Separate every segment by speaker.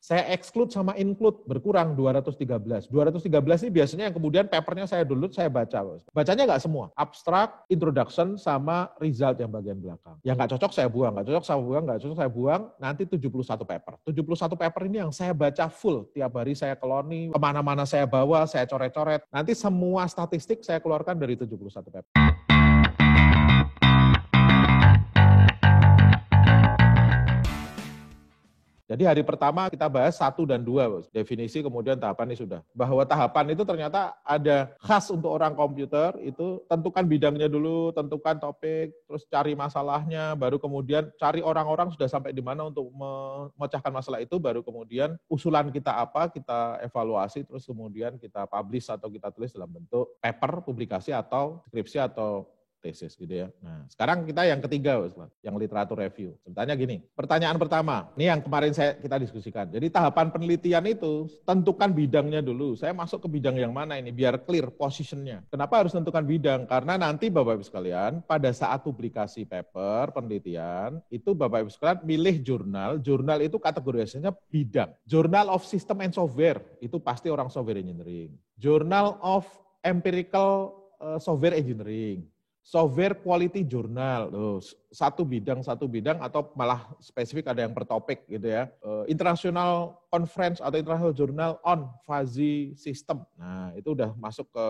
Speaker 1: Saya exclude sama include berkurang 213. 213 ini biasanya yang kemudian papernya saya download, saya baca. Bacanya nggak semua. Abstract, introduction, sama result yang bagian belakang. Yang nggak cocok saya buang, nggak cocok saya buang, nggak cocok saya buang. Nanti 71 paper. 71 paper ini yang saya baca full. Tiap hari saya keloni, kemana-mana saya bawa, saya coret-coret. Nanti semua statistik saya keluarkan dari 71 paper. Jadi hari pertama kita bahas 1 dan 2, Bos. Definisi kemudian tahapan ini sudah. Bahwa tahapan itu ternyata ada khas untuk orang komputer, itu tentukan bidangnya dulu, tentukan topik, terus cari masalahnya, baru kemudian cari orang-orang sudah sampai di mana untuk memecahkan masalah itu, baru kemudian usulan kita apa, kita evaluasi, terus kemudian kita publish atau kita tulis dalam bentuk paper, publikasi atau skripsi atau tesis gitu ya. Nah, sekarang kita yang ketiga, yang literatur review. Ceritanya gini, pertanyaan pertama, ini yang kemarin kita diskusikan. Jadi tahapan penelitian itu, tentukan bidangnya dulu. Saya masuk ke bidang yang mana ini, biar clear positionnya. Kenapa harus tentukan bidang? Karena nanti Bapak-Ibu sekalian, pada saat publikasi paper, penelitian, itu Bapak-Ibu sekalian milih jurnal itu kategorisasinya bidang. Journal of System and Software, itu pasti orang software engineering. Journal of Empirical Software Engineering. Software Quality Journal, satu bidang atau malah spesifik ada yang per topik gitu ya. International Conference atau International Journal on Fuzzy System. Nah, itu udah masuk ke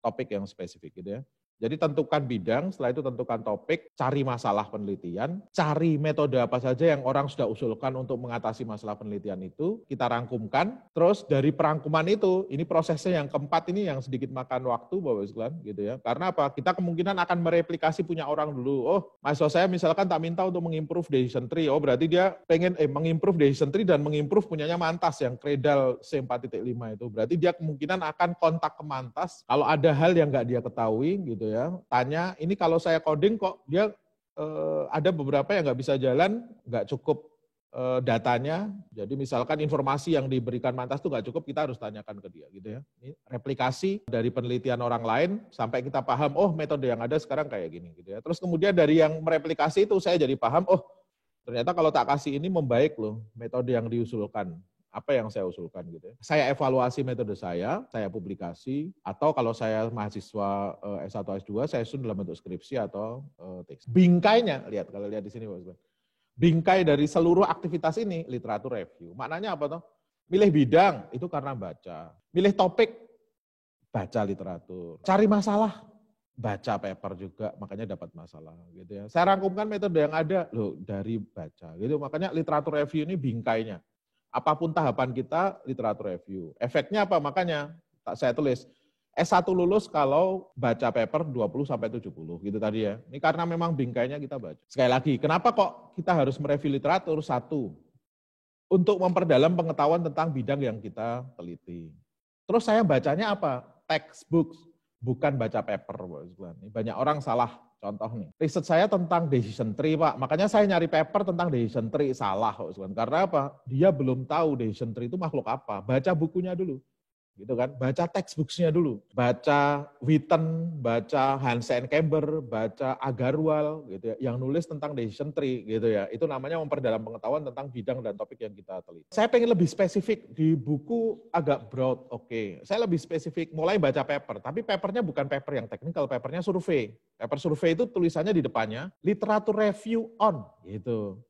Speaker 1: topik yang spesifik gitu ya. Jadi tentukan bidang, setelah itu tentukan topik, cari masalah penelitian, cari metode apa saja yang orang sudah usulkan untuk mengatasi masalah penelitian itu, kita rangkumkan, terus dari perangkuman itu, ini prosesnya yang keempat ini yang sedikit makan waktu Bapak sekalian gitu ya. Karena apa? Kita kemungkinan akan mereplikasi punya orang dulu. Oh, mahasiswa saya misalkan tak minta untuk mengimprove decision tree. Oh, berarti dia pengen mengimprove decision tree dan mengimprove punyanya Mantas yang Cradle C4.5 itu. Berarti dia kemungkinan akan kontak ke Mantas kalau ada hal yang nggak dia ketahui gitu ya, tanya, ini kalau saya coding kok dia ada beberapa yang nggak bisa jalan, nggak cukup datanya, jadi misalkan informasi yang diberikan Mantas itu nggak cukup, kita harus tanyakan ke dia gitu ya. Ini replikasi dari penelitian orang lain sampai kita paham, oh metode yang ada sekarang kayak gini gitu ya. Terus kemudian dari yang mereplikasi itu saya jadi paham, oh ternyata kalau tak kasih ini membaik loh metode yang diusulkan. Apa yang saya usulkan gitu ya. Saya evaluasi metode saya publikasi, atau kalau saya mahasiswa S1, S2, saya susun dalam bentuk skripsi atau teks. Bingkainya, kalau lihat di sini, Bapak. Bingkai dari seluruh aktivitas ini, literatur review. Maknanya apa toh? Milih bidang, itu karena baca. Milih topik, baca literatur. Cari masalah, baca paper juga, makanya dapat masalah gitu ya. Saya rangkumkan metode yang ada, loh dari baca gitu. Makanya literatur review ini bingkainya. Apapun tahapan kita, literatur review. Efeknya apa? Makanya saya tulis, S1 lulus kalau baca paper 20-70 gitu tadi ya. Ini karena memang bingkainya kita baca. Sekali lagi, kenapa kok kita harus mereview literatur? Satu, untuk memperdalam pengetahuan tentang bidang yang kita teliti. Terus saya bacanya apa? Textbooks, bukan baca paper. Banyak orang salah. Contoh nih, riset saya tentang decision tree, Pak. Makanya saya nyari paper tentang decision tree, salah. Karena apa? Dia belum tahu decision tree itu makhluk apa. Baca bukunya dulu. Gitu kan, baca textbooks-nya dulu, baca Witten, baca Hansen Camber, baca Agarwal gitu ya, yang nulis tentang decision tree gitu ya. Itu namanya memperdalam pengetahuan tentang bidang dan topik yang kita teliti. Saya pengen lebih spesifik, di buku agak broad, oke. Saya lebih spesifik, mulai baca paper, tapi papernya bukan paper yang teknikal, papernya survei. Paper survei itu tulisannya di depannya, literatur review on gitu.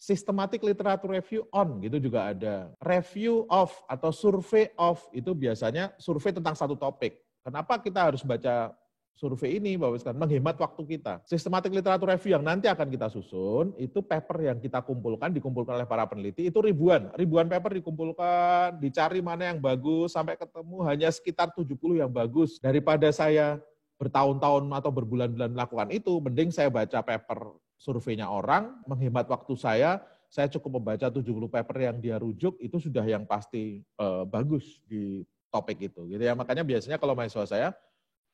Speaker 1: Systematic literature review on, gitu juga ada. Review of atau survey of, itu biasanya survei tentang satu topik. Kenapa kita harus baca survei ini, Bapak sekalian? Menghemat waktu kita. Systematic literature review yang nanti akan kita susun, itu paper yang kita dikumpulkan oleh para peneliti, itu ribuan paper dikumpulkan, dicari mana yang bagus, sampai ketemu hanya sekitar 70 yang bagus. Daripada saya bertahun-tahun atau berbulan-bulan melakukan itu, mending saya baca paper surveinya orang, menghemat waktu saya cukup membaca 70 paper yang dia rujuk, itu sudah yang pasti bagus di topik itu. Gitu ya. Makanya biasanya kalau mahasiswa saya,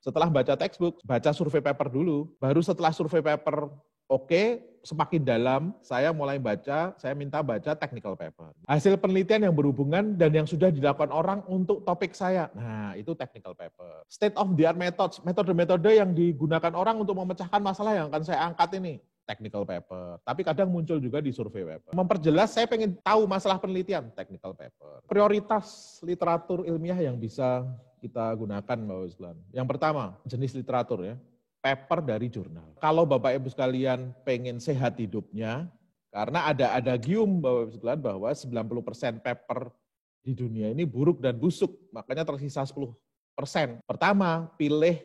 Speaker 1: setelah baca textbook, baca survei paper dulu, baru setelah survei paper oke, semakin dalam, saya mulai baca, saya minta baca technical paper. Hasil penelitian yang berhubungan dan yang sudah dilakukan orang untuk topik saya. Nah, itu technical paper. State of the art methods, metode-metode yang digunakan orang untuk memecahkan masalah yang akan saya angkat ini. technical paper. Tapi kadang muncul juga di survei paper. Memperjelas, saya pengen tahu masalah penelitian, technical paper. Prioritas literatur ilmiah yang bisa kita gunakan, Bapak Ibu sekalian. Yang pertama, jenis literatur ya, paper dari jurnal. Kalau Bapak Ibu sekalian pengen sehat hidupnya, karena ada adagium Bapak Ibu sekalian bahwa 90% paper di dunia ini buruk dan busuk, makanya tersisa 10%. Pertama, pilih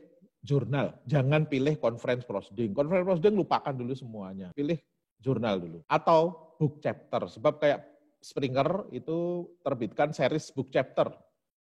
Speaker 1: jurnal, jangan pilih conference proceeding. Conference proceeding lupakan dulu semuanya, pilih jurnal dulu. Atau book chapter, sebab kayak Springer itu terbitkan series book chapter.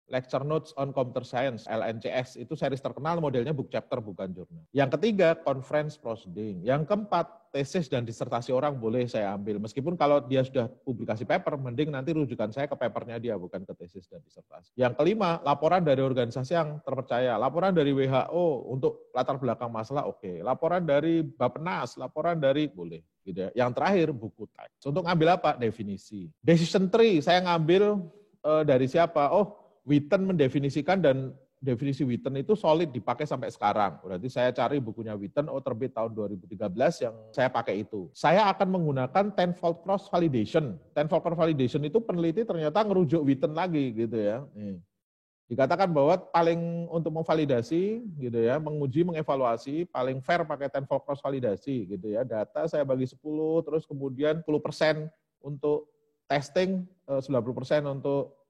Speaker 1: Lecture Notes on Computer Science, LNCS, itu series terkenal, modelnya book chapter bukan jurnal. Yang ketiga, conference proceeding. Yang keempat, tesis dan disertasi orang boleh saya ambil. Meskipun kalau dia sudah publikasi paper, mending nanti rujukan saya ke papernya dia, bukan ke tesis dan disertasi. Yang kelima, laporan dari organisasi yang terpercaya. Laporan dari WHO untuk latar belakang masalah, oke. Laporan dari Bappenas, laporan dari, boleh. Gitu ya. Yang terakhir, buku teks. Untuk ngambil apa? Definisi. Decision tree, saya ngambil dari siapa? Oh, Witten mendefinisikan, dan definisi Witten itu solid dipakai sampai sekarang. Berarti saya cari bukunya Witten, terbit tahun 2013 yang saya pakai itu. Saya akan menggunakan tenfold cross validation. Tenfold cross validation itu peneliti ternyata ngerujuk Witten lagi gitu ya. Nih. Dikatakan bahwa paling untuk memvalidasi gitu ya, menguji, mengevaluasi, paling fair pakai tenfold cross validasi gitu ya. Data saya bagi 10, terus kemudian 10% untuk testing, 90% untuk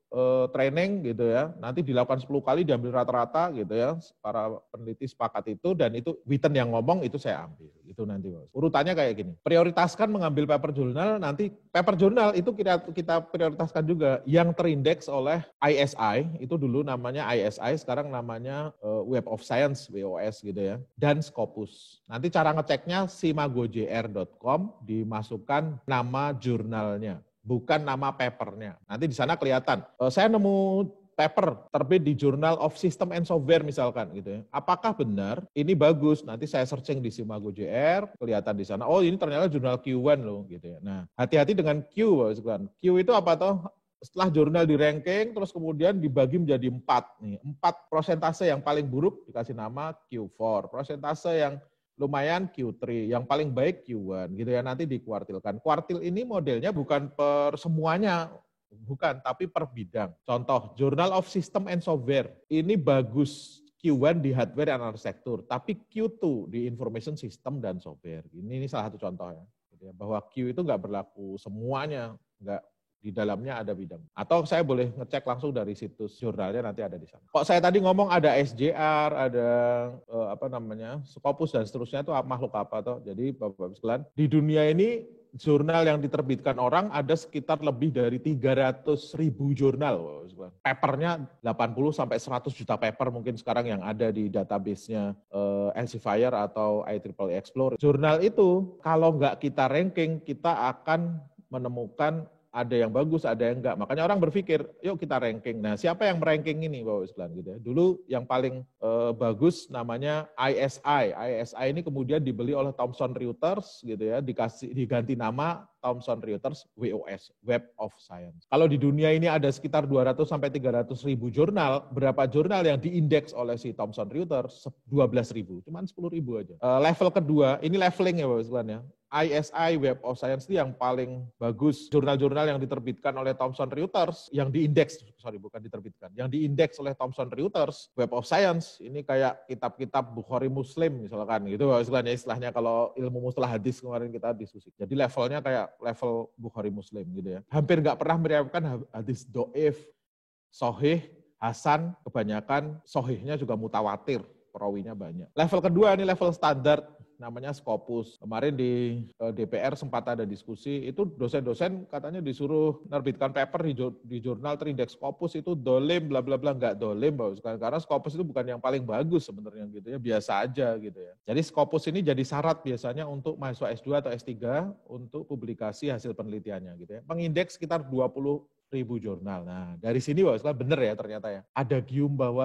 Speaker 1: training gitu ya, nanti dilakukan 10 kali, diambil rata-rata gitu ya, para peneliti sepakat itu, dan itu Witten yang ngomong, itu saya ambil, itu nanti Bos. Urutannya kayak gini, prioritaskan mengambil paper jurnal, nanti paper jurnal itu kita prioritaskan juga yang terindeks oleh ISI, itu dulu namanya ISI, sekarang namanya Web of Science, WOS gitu ya, dan Scopus. Nanti cara ngeceknya simagojr.com, dimasukkan nama jurnalnya, bukan nama papernya. Nanti di sana kelihatan. Saya nemu paper terbit di Journal of System and Software misalkan gitu ya. Apakah benar? Ini bagus. Nanti saya searching di Simago JR, kelihatan di sana. Oh, ini ternyata jurnal Q1 loh gitu ya. Nah, hati-hati dengan Q, Bapak. Q itu apa toh? Setelah jurnal di ranking, terus kemudian dibagi menjadi 4 nih. 4 persentase yang paling buruk dikasih nama Q4. Persentase yang lumayan Q3, yang paling baik Q1 gitu ya, nanti dikuartilkan. Kuartil ini modelnya bukan per semuanya, bukan, tapi per bidang. Contoh, Journal of System and Software, ini bagus Q1 di hardware and arsitektur, tapi Q2 di information system dan software. Ini salah satu contoh ya, bahwa Q itu nggak berlaku semuanya, nggak, di dalamnya ada bidang. Atau saya boleh ngecek langsung dari situs jurnalnya, nanti ada di sana. Kok saya tadi ngomong ada SJR, ada Scopus dan seterusnya, itu makhluk apa toh? Jadi Bapak-Bapak sekalian, di dunia ini jurnal yang diterbitkan orang ada sekitar lebih dari 300.000 jurnal. Papernya 80 sampai 100 juta paper mungkin sekarang yang ada di database-nya Elsevier atau IEEE Explorer. Jurnal itu kalau nggak kita ranking, kita akan menemukan ada yang bagus, ada yang enggak. Makanya orang berpikir, yuk kita ranking. Nah, siapa yang meranking ini, Bapak sekalian gitu ya. Dulu yang paling bagus namanya ISI. ISI ini kemudian dibeli oleh Thomson Reuters gitu ya, diganti nama Thomson Reuters WOS, Web of Science. Kalau di dunia ini ada sekitar 200 sampai 300.000 jurnal, berapa jurnal yang diindeks oleh si Thomson Reuters? 12.000, cuman 10.000 aja. Level kedua, ini leveling ya Bapak sekalian ya. ISI Web of Science itu yang paling bagus. Jurnal-jurnal yang diterbitkan oleh Thomson Reuters, yang diindeks, bukan diterbitkan, yang diindeks oleh Thomson Reuters, Web of Science, ini kayak kitab-kitab Bukhari Muslim misalkan gitu, istilahnya kalau ilmu mustalah hadis kemarin kita diskusi. Jadi levelnya kayak level Bukhari Muslim gitu ya. Hampir nggak pernah meriwayatkan hadis do'if, sohih, hasan, kebanyakan sohihnya juga mutawatir, perawinya banyak. Level kedua ini level standar, namanya Scopus. Kemarin di DPR sempat ada diskusi, itu dosen-dosen katanya disuruh nerbitkan paper di jurnal terindeks Scopus, itu dolim, bla bla bla, nggak dolim, karena Scopus itu bukan yang paling bagus sebenarnya gitu ya, biasa aja gitu ya. Jadi Scopus ini jadi syarat biasanya untuk mahasiswa S2 atau S3 untuk publikasi hasil penelitiannya gitu ya. Mengindeks sekitar 20.000 jurnal. Nah, dari sini benar ya ternyata ya. Ada gium bahwa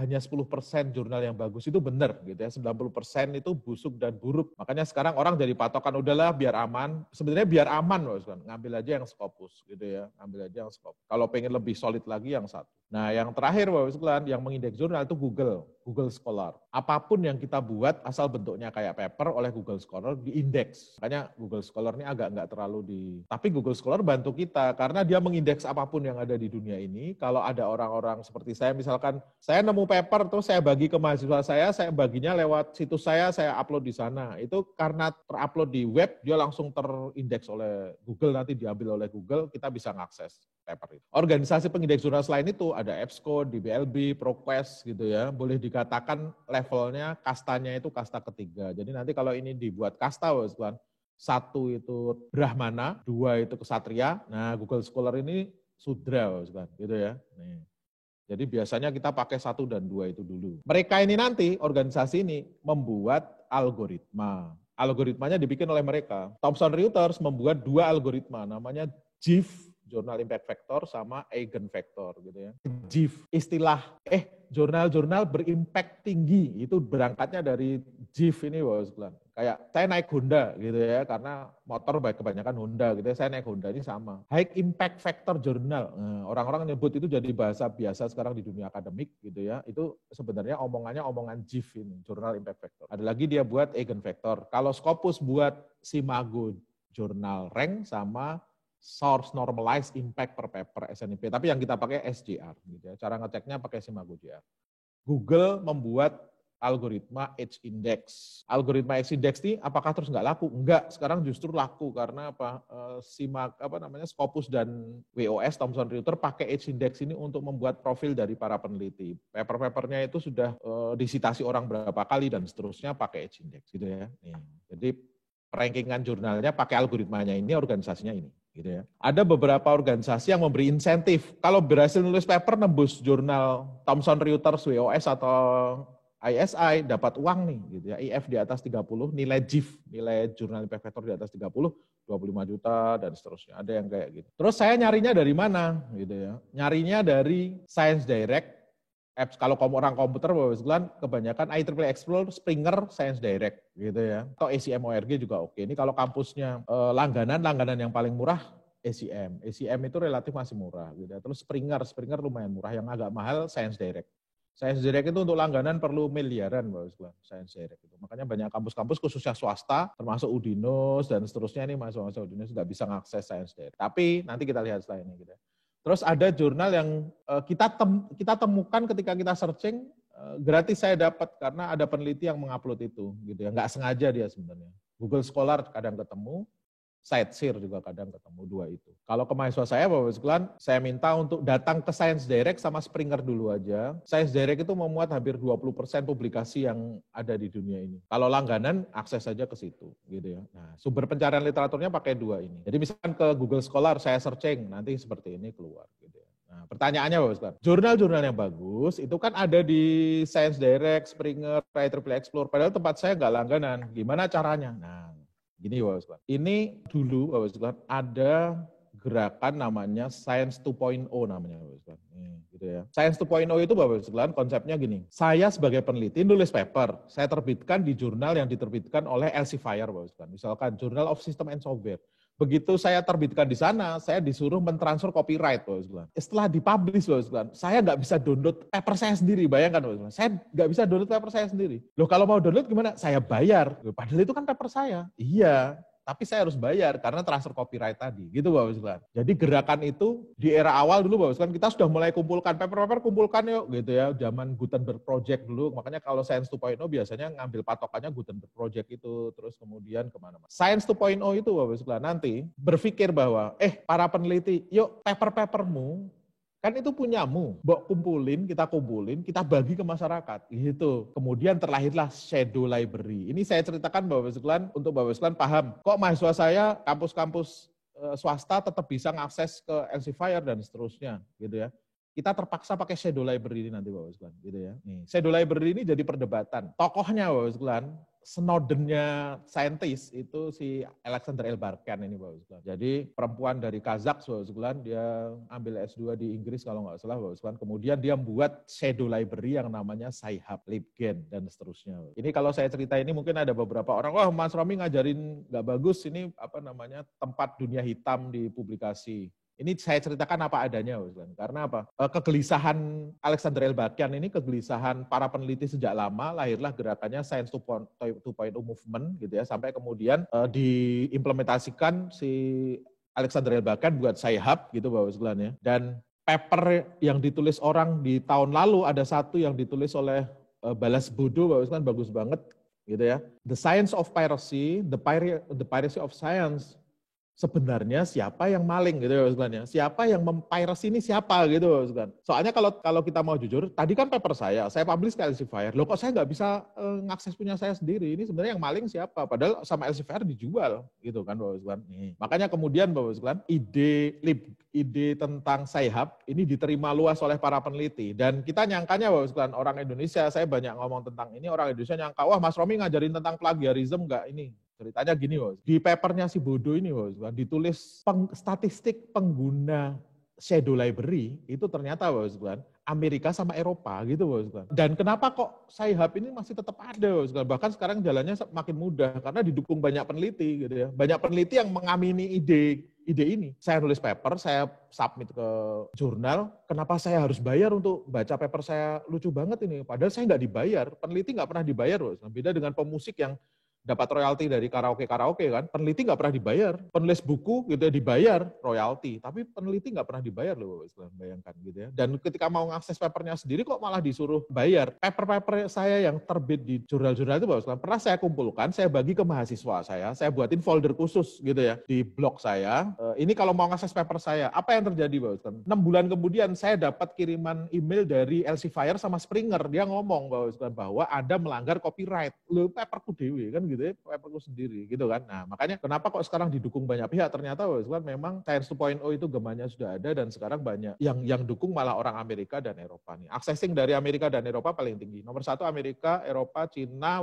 Speaker 1: hanya 10% jurnal yang bagus itu benar gitu ya. 90% itu busuk dan buruk. Makanya sekarang orang jadi patokan, udahlah biar aman. Sebenarnya biar aman ngambil aja yang Scopus gitu ya. Ngambil aja yang Scopus. Kalau pengen lebih solid lagi yang satu. Nah, yang terakhir Bapak sekalian, yang mengindeks jurnal itu Google Scholar. apapun yang kita buat asal bentuknya kayak paper oleh Google Scholar diindeks. Makanya Google Scholar ini agak nggak terlalu tapi Google Scholar bantu kita karena dia mengindeks apapun yang ada di dunia ini. Kalau ada orang-orang seperti saya, misalkan saya nemu paper terus saya bagi ke mahasiswa saya baginya lewat situs saya upload di sana. Itu karena terupload di web, dia langsung terindeks oleh Google, nanti diambil oleh Google, kita bisa mengakses paper itu. Organisasi pengindeks jurnal selain itu ada EBSCO, DBLB, ProQuest gitu ya. Boleh dikatakan levelnya, kastanya itu kasta ketiga. Jadi nanti kalau ini dibuat kasta, satu itu Brahmana, dua itu Ksatria. Nah, Google Scholar ini Sudra, gitu ya. Nih. Jadi biasanya kita pakai 1 dan 2 itu dulu. Mereka ini nanti, organisasi ini membuat algoritma. Algoritmanya dibikin oleh mereka. Thomson Reuters membuat 2 algoritma, namanya JIF, Journal Impact Factor, sama Eigenvector gitu ya. JIF, istilah jurnal-jurnal berimpact tinggi, itu berangkatnya dari JIF ini, Bapak. Kayak saya naik Honda gitu ya, karena motor kebanyakan Honda gitu ya, saya naik Honda ini sama. High Impact Factor Journal, orang-orang nyebut itu jadi bahasa biasa sekarang di dunia akademik gitu ya, itu sebenarnya omongan JIF ini, Journal Impact Factor. Ada lagi dia buat Eigenvector. Kalau Scopus buat Simago Journal Rank sama Source Normalized Impact per Paper SNIP, tapi yang kita pakai SJR gitu ya. Cara ngeceknya pakai Simago JR. Google membuat algoritma Edge Index. Algoritma Edge Index ini apakah terus nggak laku? Enggak, sekarang justru laku karena Scopus dan WOS Thomson Reuters pakai Edge Index ini untuk membuat profil dari para peneliti. Paper-papernya itu sudah disitasi orang berapa kali dan seterusnya pakai Edge Index gitu ya. Jadi rankingan jurnalnya pakai algoritmanya ini, organisasinya ini. Gitu ya. Ada beberapa organisasi yang memberi insentif. Kalau berhasil nulis paper nembus jurnal Thomson Reuters, WOS atau ISI dapat uang nih gitu ya. IF di atas 30, nilai JIF, nilai Jurnal Impact Factor di atas 30, 25 juta dan seterusnya. Ada yang kayak gitu. Terus saya nyarinya dari mana gitu ya. Nyarinya dari Science Direct, apps kalau orang komputer kebanyakan IEEE Explore, Springer, Science Direct gitu ya. Atau ACM-ORG juga oke. Ini kalau kampusnya langganan yang paling murah ACM. ACM itu relatif masih murah gitu ya. Terus Springer lumayan murah, yang agak mahal Science Direct. Science Direct itu untuk langganan perlu miliaran, Science Direct itu. Makanya banyak kampus-kampus khususnya swasta, termasuk Udinus dan seterusnya ini mahasiswa Udinus nggak bisa mengakses Science Direct. Tapi nanti kita lihat setelah ini gitu ya. Terus ada jurnal yang kita temukan ketika kita searching, gratis saya dapat karena ada peneliti yang mengupload itu, gitu ya. Nggak sengaja dia sebenarnya. Google Scholar kadang ketemu, CiteSeer juga kadang ketemu, 2 itu. Kalau ke mahasiswa saya, Bapak sekalian, saya minta untuk datang ke Science Direct sama Springer dulu aja. Science Direct itu memuat hampir 20% publikasi yang ada di dunia ini. Kalau langganan, akses saja ke situ, gitu ya. Nah, sumber pencarian literaturnya pakai 2 ini. Jadi misalkan ke Google Scholar, saya searching, nanti seperti ini keluar, gitu ya. Nah, pertanyaannya Bapak sekalian, jurnal-jurnal yang bagus itu kan ada di Science Direct, Springer, IEEE Explore, padahal tempat saya nggak langganan. Gimana caranya? Nah, gini Bapak Sekalian, ini dulu Bapak Sekalian ada gerakan namanya Science 2.0 namanya Bapak Sekalian. Gitu ya. Science 2.0 itu Bapak Sekalian konsepnya gini, saya sebagai peneliti nulis paper, saya terbitkan di jurnal yang diterbitkan oleh Elsevier Bapak Sekalian. Misalkan Journal of System and Software. Begitu saya terbitkan di sana, saya disuruh mentransfer copyright, Bapak Sekalian. Setelah dipublish, Bapak Sekalian, saya nggak bisa download paper saya sendiri, bayangkan Bapak Sekalian. Saya nggak bisa download paper saya sendiri. Loh kalau mau download gimana? Saya bayar. Loh, padahal itu kan paper saya. Iya, tapi saya harus bayar karena transfer copyright tadi. Gitu Bapak Sekalian. Jadi gerakan itu di era awal dulu Bapak Sekalian, kita sudah mulai kumpulkan paper-paper, kumpulkan yuk gitu ya. Zaman Gutenberg Project dulu, makanya kalau Science 2.0 biasanya ngambil patokannya Gutenberg Project itu, terus kemudian kemana-mana. Science 2.0 itu Bapak Sekalian nanti berpikir bahwa, para peneliti, yuk paper-papermu, kan itu punyamu, kumpulin, kita bagi ke masyarakat, gitu. Kemudian terlahirlah Shadow Library. Ini saya ceritakan Bapak Sekalian, untuk Bapak Sekalian paham, kok mahasiswa saya, kampus-kampus swasta tetap bisa mengakses ke Elsevier dan seterusnya, gitu ya. Kita terpaksa pakai Shadow Library ini nanti Bapak Sekalian, gitu ya. Nih, Shadow Library ini jadi perdebatan. Tokohnya Bapak Sekalian, Snowden-nya saintis itu si Alexander L. Barkan ini Bapak Sekalian. Jadi perempuan dari Kazakh Bapak Sekalian, dia ambil S2 di Inggris kalau nggak salah Bapak Sekalian. Kemudian dia membuat Shadow Library yang namanya Sci-Hub, LibGen dan seterusnya. Ini kalau saya cerita ini mungkin ada beberapa orang, wah Mas Romi ngajarin nggak bagus, ini tempat dunia hitam di publikasi. Ini saya ceritakan apa adanya, Ustaz. Karena apa? Kegelisahan Alexander Elbakyan ini kegelisahan para peneliti sejak lama, lahirlah gerakannya Science 2.0 movement gitu ya, sampai kemudian diimplementasikan si Alexander Elbakyan buat Sci-Hub gitu Bapak sekalian ya. Dan paper yang ditulis orang di tahun lalu ada satu yang ditulis oleh Balas Bodo Bapak sekalian, bagus banget gitu ya. The Science of Piracy, the Piracy of Science. Sebenarnya siapa yang maling gitu ya sebenarnya. Siapa yang mempiracy ini siapa gitu kan. Soalnya kalau kita mau jujur, tadi kan paper saya publish ke Elsevier. Loh kok saya nggak bisa ngakses punya saya sendiri? Ini sebenarnya yang maling siapa? Padahal sama Elsevier dijual gitu kan Bapak Sekalian. Nih. Makanya kemudian Bapak Sekalian, ide tentang Sci-Hub ini diterima luas oleh para peneliti. Dan kita nyangkanya Bapak Sekalian, orang Indonesia, saya banyak ngomong tentang ini, orang Indonesia nyangka, wah Mas Romi ngajarin tentang plagiarisme nggak ini? Ceritanya gini, Bos. Di papernya si Bodo ini, Bos, ditulis statistik pengguna shadow library itu ternyata, Bos, Amerika sama Eropa gitu, Bos. Dan kenapa kok Sci-Hub ini masih tetap ada, Bos? Bahkan sekarang jalannya makin mudah karena didukung banyak peneliti gitu ya. Banyak peneliti yang mengamini ide ini. Saya nulis paper, saya submit ke jurnal, kenapa saya harus bayar untuk baca paper saya? Lucu banget ini, padahal saya nggak dibayar. Peneliti nggak pernah dibayar, Bos. Beda dengan pemusik yang dapat royalti dari karaoke kan, peneliti nggak pernah dibayar, penulis buku gitu ya dibayar royalti, tapi peneliti nggak pernah dibayar loh, bayangkan gitu ya. Dan ketika mau ngakses papernya sendiri kok malah disuruh bayar. Paper saya yang terbit di jurnal-jurnal itu pernah saya kumpulkan, saya bagi ke mahasiswa saya buatin folder khusus gitu ya di blog saya. Ini kalau mau ngakses paper saya, apa yang terjadi Bapak? 6 bulan kemudian saya dapat kiriman email dari Elsevier sama Springer, dia ngomong bahwa Anda melanggar copyright. Loh, paperku dewe kan gitu. Paperku sendiri gitu kan. Nah makanya kenapa kok sekarang didukung banyak pihak, ternyata memang Science 2.0 itu gemanya sudah ada dan sekarang banyak yang dukung malah orang Amerika dan Eropa nih. Accessing dari Amerika dan Eropa paling tinggi. Nomor 1 Amerika, Eropa, Cina,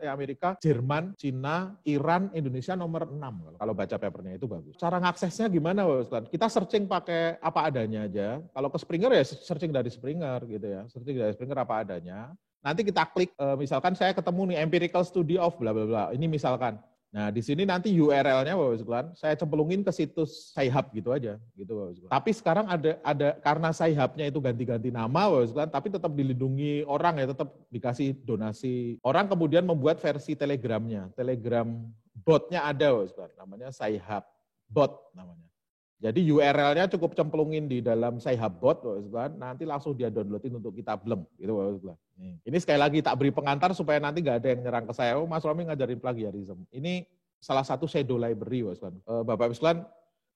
Speaker 1: Amerika, Jerman, Cina, Iran, Indonesia nomor 6 kalau baca papernya itu bagus. Cara ngaksesnya gimana Kita searching pakai apa adanya aja. Kalau ke Springer ya searching dari Springer gitu ya. Searching dari Springer apa adanya. Nanti kita klik, misalkan saya ketemu nih empirical study of bla bla bla. Ini misalkan. Nah, di sini nanti URL-nya Bapak sekalian, saya cemplungin ke situs Sci-Hub gitu aja, gitu Bapak sekalian. Tapi sekarang ada karena Sci-Hub-nya itu ganti-ganti nama Bapak sekalian, tapi tetap dilindungi orang ya, tetap dikasih donasi. Orang kemudian membuat versi Telegramnya, Telegram bot-nya ada Bapak sekalian, namanya Sci-Hub bot namanya. Jadi URL-nya cukup cemplungin di dalam Sci-Hub bot, nanti langsung dia downloadin untuk kita bleng, gitu. Ini sekali lagi tak beri pengantar supaya nanti nggak ada yang nyerang ke saya, Mas Romi ngajarin plagiarisme. Ini salah satu shadow library, Bapak sekalian,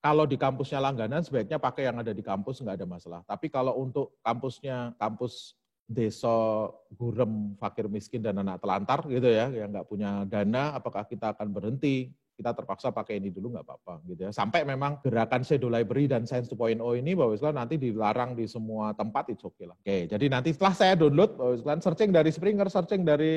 Speaker 1: kalau di kampusnya langganan sebaiknya pakai yang ada di kampus, nggak ada masalah. Tapi kalau untuk kampus desa gurem, fakir miskin dan anak telantar gitu ya, yang nggak punya dana, apakah kita akan berhenti? Kita terpaksa pakai ini dulu nggak apa-apa gitu ya. Sampai memang gerakan shadow library dan Science 2.0 ini Bapak sekalian nanti dilarang di semua tempat, itu oke lah. Oke, jadi nanti setelah saya download Bapak sekalian searching dari Springer, searching dari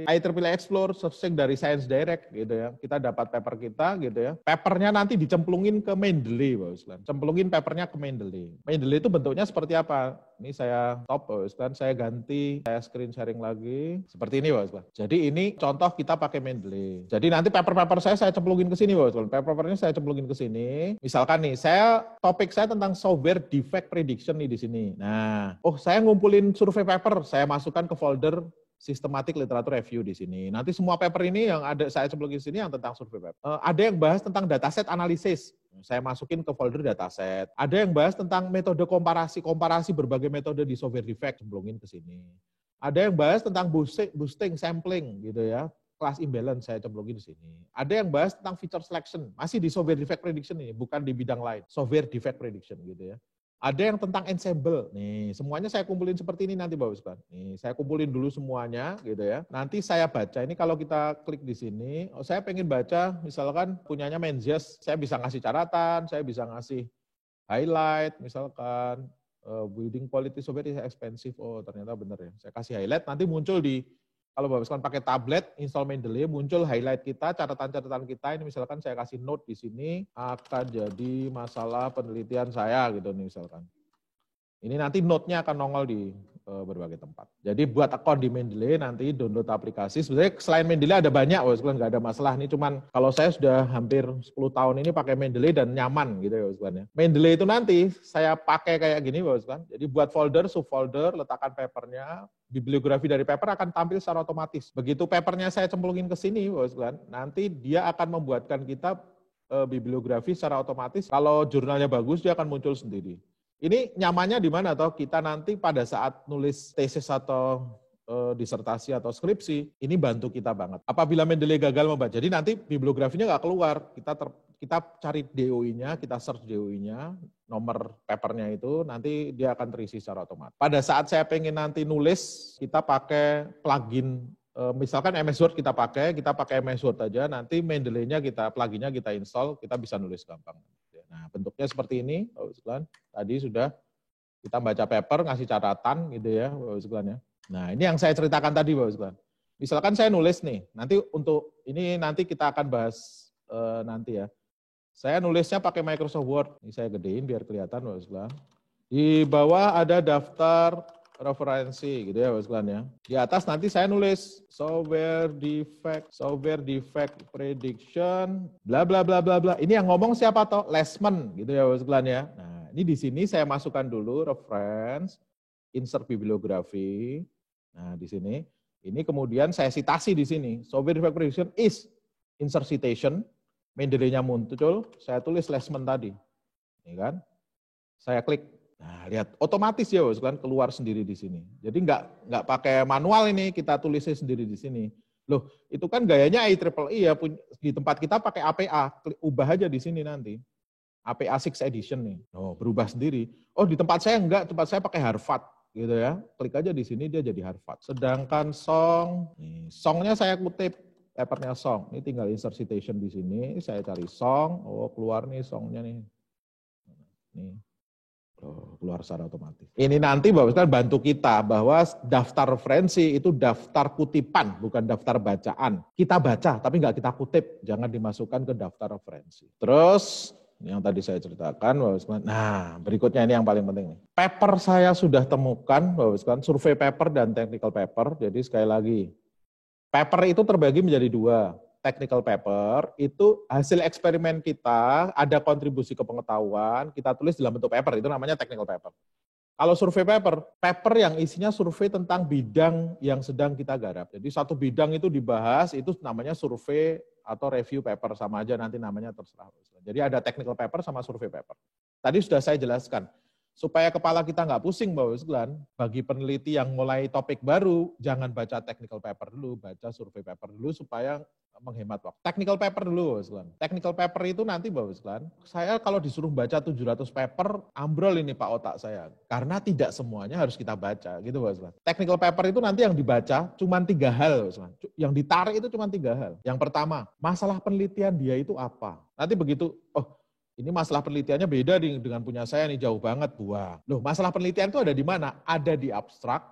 Speaker 1: IEEE Explore, searching dari Science Direct gitu ya. Kita dapat paper kita gitu ya. Papernya nanti dicemplungin ke Mendeley Bapak sekalian. Cemplungin papernya ke Mendeley. Mendeley itu bentuknya seperti apa? Ini saya top Bapak sekalian, saya ganti, saya screen sharing lagi. Seperti ini Bapak sekalian. Jadi ini contoh kita pakai Mendeley. Jadi nanti paper-paper saya cemplungin ke sini, Bos. Paper-papernya saya cemplungin ke sini. Misalkan nih, topik saya tentang software defect prediction nih di sini. Nah, saya ngumpulin survei paper, saya masukkan ke folder Systematic Literature Review di sini. Nanti semua paper ini yang ada saya cemplungin di sini yang tentang survei paper. Ada yang bahas tentang dataset analisis. Saya masukin ke folder dataset. Ada yang bahas tentang metode komparasi berbagai metode di software defect, cemplungin ke sini. Ada yang bahas tentang boosting sampling gitu ya. Class imbalance saya cemplungin di sini. Ada yang bahas tentang feature selection, masih di software defect prediction ini, bukan di bidang lain. Software defect prediction gitu ya. Ada yang tentang ensemble. Nih, semuanya saya kumpulin seperti ini nanti Bapak sekalian. Nih, saya kumpulin dulu semuanya gitu ya. Nanti saya baca. Ini kalau kita klik di sini, saya pengen baca misalkan punyanya Menzies, saya bisa ngasih catatan, saya bisa ngasih highlight misalkan building quality software is expensive. Oh, ternyata benar ya. Saya kasih highlight, nanti muncul kalau Bapak sekalian pakai tablet, install Mendeley, muncul highlight kita, catatan-catatan kita. Ini misalkan saya kasih note di sini, akan jadi masalah penelitian saya gitu nih misalkan. Ini nanti note-nya akan nongol di berbagai tempat. Jadi buat akun di Mendeley nanti download aplikasi. Sebenarnya selain Mendeley ada banyak, nggak ada masalah. Ini cuman kalau saya sudah hampir 10 tahun ini pakai Mendeley dan nyaman gitu ya. Mendeley itu nanti saya pakai kayak gini, jadi buat folder, subfolder, letakkan papernya, bibliografi dari paper akan tampil secara otomatis. Begitu papernya saya cemplungin ke sini, nanti dia akan membuatkan kita bibliografi secara otomatis. Kalau jurnalnya bagus, dia akan muncul sendiri. Ini nyamannya di mana toh? Kita nanti pada saat nulis tesis atau disertasi atau skripsi, ini bantu kita banget. Apabila Mendeley gagal membaca, jadi nanti bibliografinya nggak keluar. Kita cari DOI-nya, kita search DOI-nya, nomor papernya itu, nanti dia akan terisi secara otomatis. Pada saat saya pengen nanti nulis, kita pakai plugin, misalkan MS Word kita pakai MS Word aja, nanti Mendeley-nya pluginnya kita install, kita bisa nulis gampang. Nah, bentuknya seperti ini, Bapak sekalian. Tadi sudah kita baca paper, ngasih catatan gitu ya, Bapak sekalian ya. Nah, ini yang saya ceritakan tadi, Bapak sekalian. Misalkan saya nulis nih, nanti kita akan bahas nanti ya. Saya nulisnya pakai Microsoft Word. Ini saya gedein biar kelihatan, Bapak sekalian. Di bawah ada daftar referensi gitu ya, Bapak sekalian ya. Di atas nanti saya nulis software defect prediction bla bla bla bla bla. Ini yang ngomong siapa toh? Lesman gitu ya, Bapak sekalian ya. Nah, ini di sini saya masukkan dulu reference, insert bibliografi. Nah, di sini ini kemudian saya citasi di sini. Software defect prediction is insert citation. Mendeley-nya muncul, saya tulis Lesman tadi. Ini kan. Saya klik. Nah, lihat otomatis ya, kan keluar sendiri di sini. Jadi nggak pakai manual ini, kita tulisnya sendiri di sini. Loh, itu kan gayanya IEEE ya, di tempat kita pakai APA, ubah aja di sini nanti. APA 6 edition nih. Oh, berubah sendiri. Oh, di tempat saya enggak, tempat saya pakai Harvard gitu ya. Klik aja di sini dia jadi Harvard. Sedangkan song, nih, songnya saya kutip papernya song. Ini tinggal insert citation di sini, saya cari song, oh keluar nih songnya nih. Nih. Keluar secara otomatis. Ini nanti Bapak sekalian bantu kita bahwa daftar referensi itu daftar kutipan, bukan daftar bacaan. Kita baca, tapi nggak kita kutip, jangan dimasukkan ke daftar referensi. Terus, yang tadi saya ceritakan, Bapak sekalian. Nah, berikutnya ini yang paling penting nih. Paper saya sudah temukan, Bapak sekalian, survei paper dan technical paper. Jadi sekali lagi, paper itu terbagi menjadi dua. Technical paper itu hasil eksperimen kita, ada kontribusi ke pengetahuan, kita tulis dalam bentuk paper, itu namanya technical paper. Kalau survei paper yang isinya survei tentang bidang yang sedang kita garap. Jadi satu bidang itu dibahas, itu namanya survei atau review paper, sama aja nanti namanya terserah. Jadi ada technical paper sama survei paper. Tadi sudah saya jelaskan. Supaya kepala kita nggak pusing, Bapak sekalian, bagi peneliti yang mulai topik baru, jangan baca technical paper dulu, baca survei paper dulu supaya menghemat waktu. Technical paper dulu, Bapak sekalian. Technical paper itu nanti, Bapak sekalian, saya kalau disuruh baca 700 paper, ambrol ini Pak otak saya. Karena tidak semuanya harus kita baca, gitu Bapak sekalian. Technical paper itu nanti yang dibaca cuma 3 hal, Bapak sekalian. Yang ditarik itu cuma 3 hal. Yang pertama, masalah penelitian dia itu apa? Nanti begitu, ini masalah penelitiannya beda dengan punya saya nih, jauh banget. Wah, loh masalah penelitian itu ada di mana? Ada di abstrak.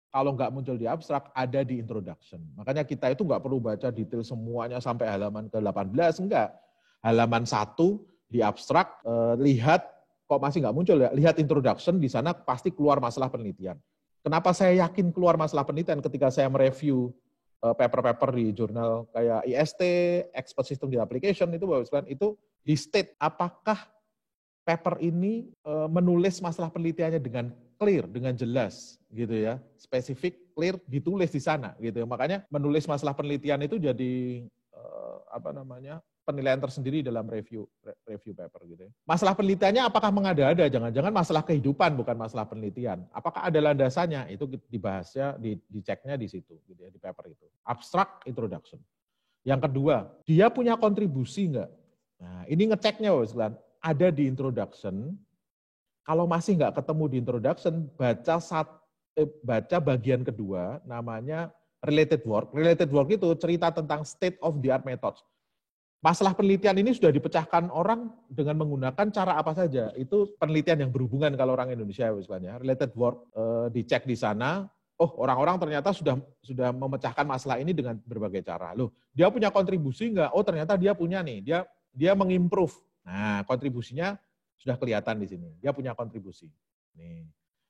Speaker 1: Kalau nggak muncul di abstrak, ada di introduction. Makanya kita itu nggak perlu baca detail semuanya sampai halaman ke-18, enggak. Halaman 1 di abstrak, lihat, kok masih nggak muncul ya, lihat introduction, di sana pasti keluar masalah penelitian. Kenapa saya yakin keluar masalah penelitian ketika saya mereview paper-paper di jurnal kayak IST, Expert System Data Application, itu Bapak sekalian, itu di state apakah paper ini menulis masalah penelitiannya dengan clear, dengan jelas gitu ya, spesifik, clear, ditulis di sana gitu. Makanya menulis masalah penelitian itu jadi penilaian tersendiri dalam review paper gitu ya. Masalah penelitiannya apakah mengada-ada? Jangan-jangan masalah kehidupan bukan masalah penelitian. Apakah ada landasannya? Itu dibahasnya, diceknya di situ gitu ya, di paper itu. Abstract introduction. Yang kedua, dia punya kontribusi enggak? Nah, ini ngeceknya Bapak, ada di introduction. Kalau masih nggak ketemu di introduction, baca bagian kedua, namanya related work. Related work itu cerita tentang state of the art methods. Masalah penelitian ini sudah dipecahkan orang dengan menggunakan cara apa saja. Itu penelitian yang berhubungan kalau orang Indonesia, misalnya. Related work dicek di sana. Oh, orang-orang ternyata sudah memecahkan masalah ini dengan berbagai cara. Loh, dia punya kontribusi nggak? Oh, ternyata dia punya nih. Dia mengimprove. Nah, kontribusinya sudah kelihatan di sini. Dia punya kontribusi. Nih.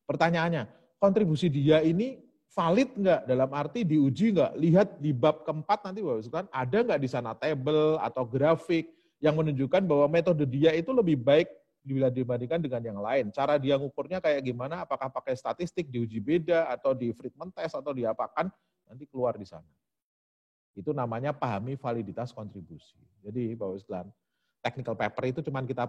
Speaker 1: Pertanyaannya, kontribusi dia ini valid nggak, dalam arti diuji nggak. Lihat di bab keempat nanti Bapak Ibu sekalian, ada nggak di sana tabel atau grafik yang menunjukkan bahwa metode dia itu lebih baik bila dibandingkan dengan yang lain. Cara dia ngukurnya kayak gimana, apakah pakai statistik, diuji beda, atau di Friedman test, atau diapakan, nanti keluar di sana. Itu namanya pahami validitas kontribusi. Jadi Bapak Ibu sekalian, technical paper itu cuma kita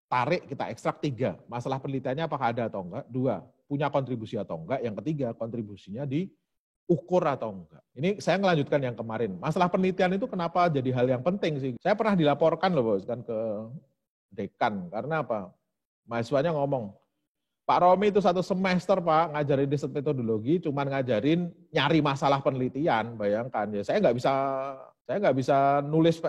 Speaker 1: tarik, kita ekstrak 3. Masalah penelitiannya apakah ada atau enggak. 2, punya kontribusi atau enggak. Yang ketiga, kontribusinya diukur atau enggak. Ini saya melanjutkan yang kemarin. Masalah penelitian itu kenapa jadi hal yang penting sih. Saya pernah dilaporkan loh Bapak sekalian ke dekan. Karena apa? Mahasiswanya ngomong, Pak Romi itu 1 semester Pak ngajarin riset metodologi, cuman ngajarin nyari masalah penelitian. Bayangkan ya, saya nggak bisa nulis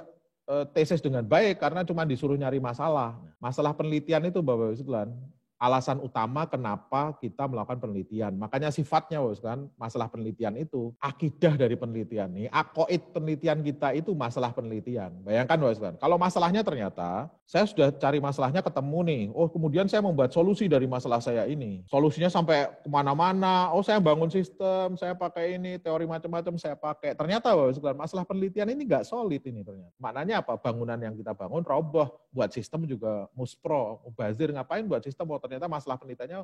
Speaker 1: tesis dengan baik karena cuma disuruh nyari masalah. Masalah penelitian itu Bapak Ibu sekalian, alasan utama kenapa kita melakukan penelitian. Makanya sifatnya Bapak Ibu sekalian, masalah penelitian itu akidah dari penelitian nih, akoid penelitian kita itu masalah penelitian. Bayangkan Bapak Ibu sekalian, kalau masalahnya ternyata saya sudah cari masalahnya ketemu nih, oh kemudian saya membuat solusi dari masalah saya ini. Solusinya sampai kemana-mana, oh saya bangun sistem, saya pakai ini, teori macam-macam saya pakai. Ternyata Bapak Ibu sekalian, masalah penelitian ini nggak solid ini ternyata. Maknanya apa? Bangunan yang kita bangun roboh, buat sistem juga muspro, mubazir, ngapain buat sistem, oh ternyata masalah penelitiannya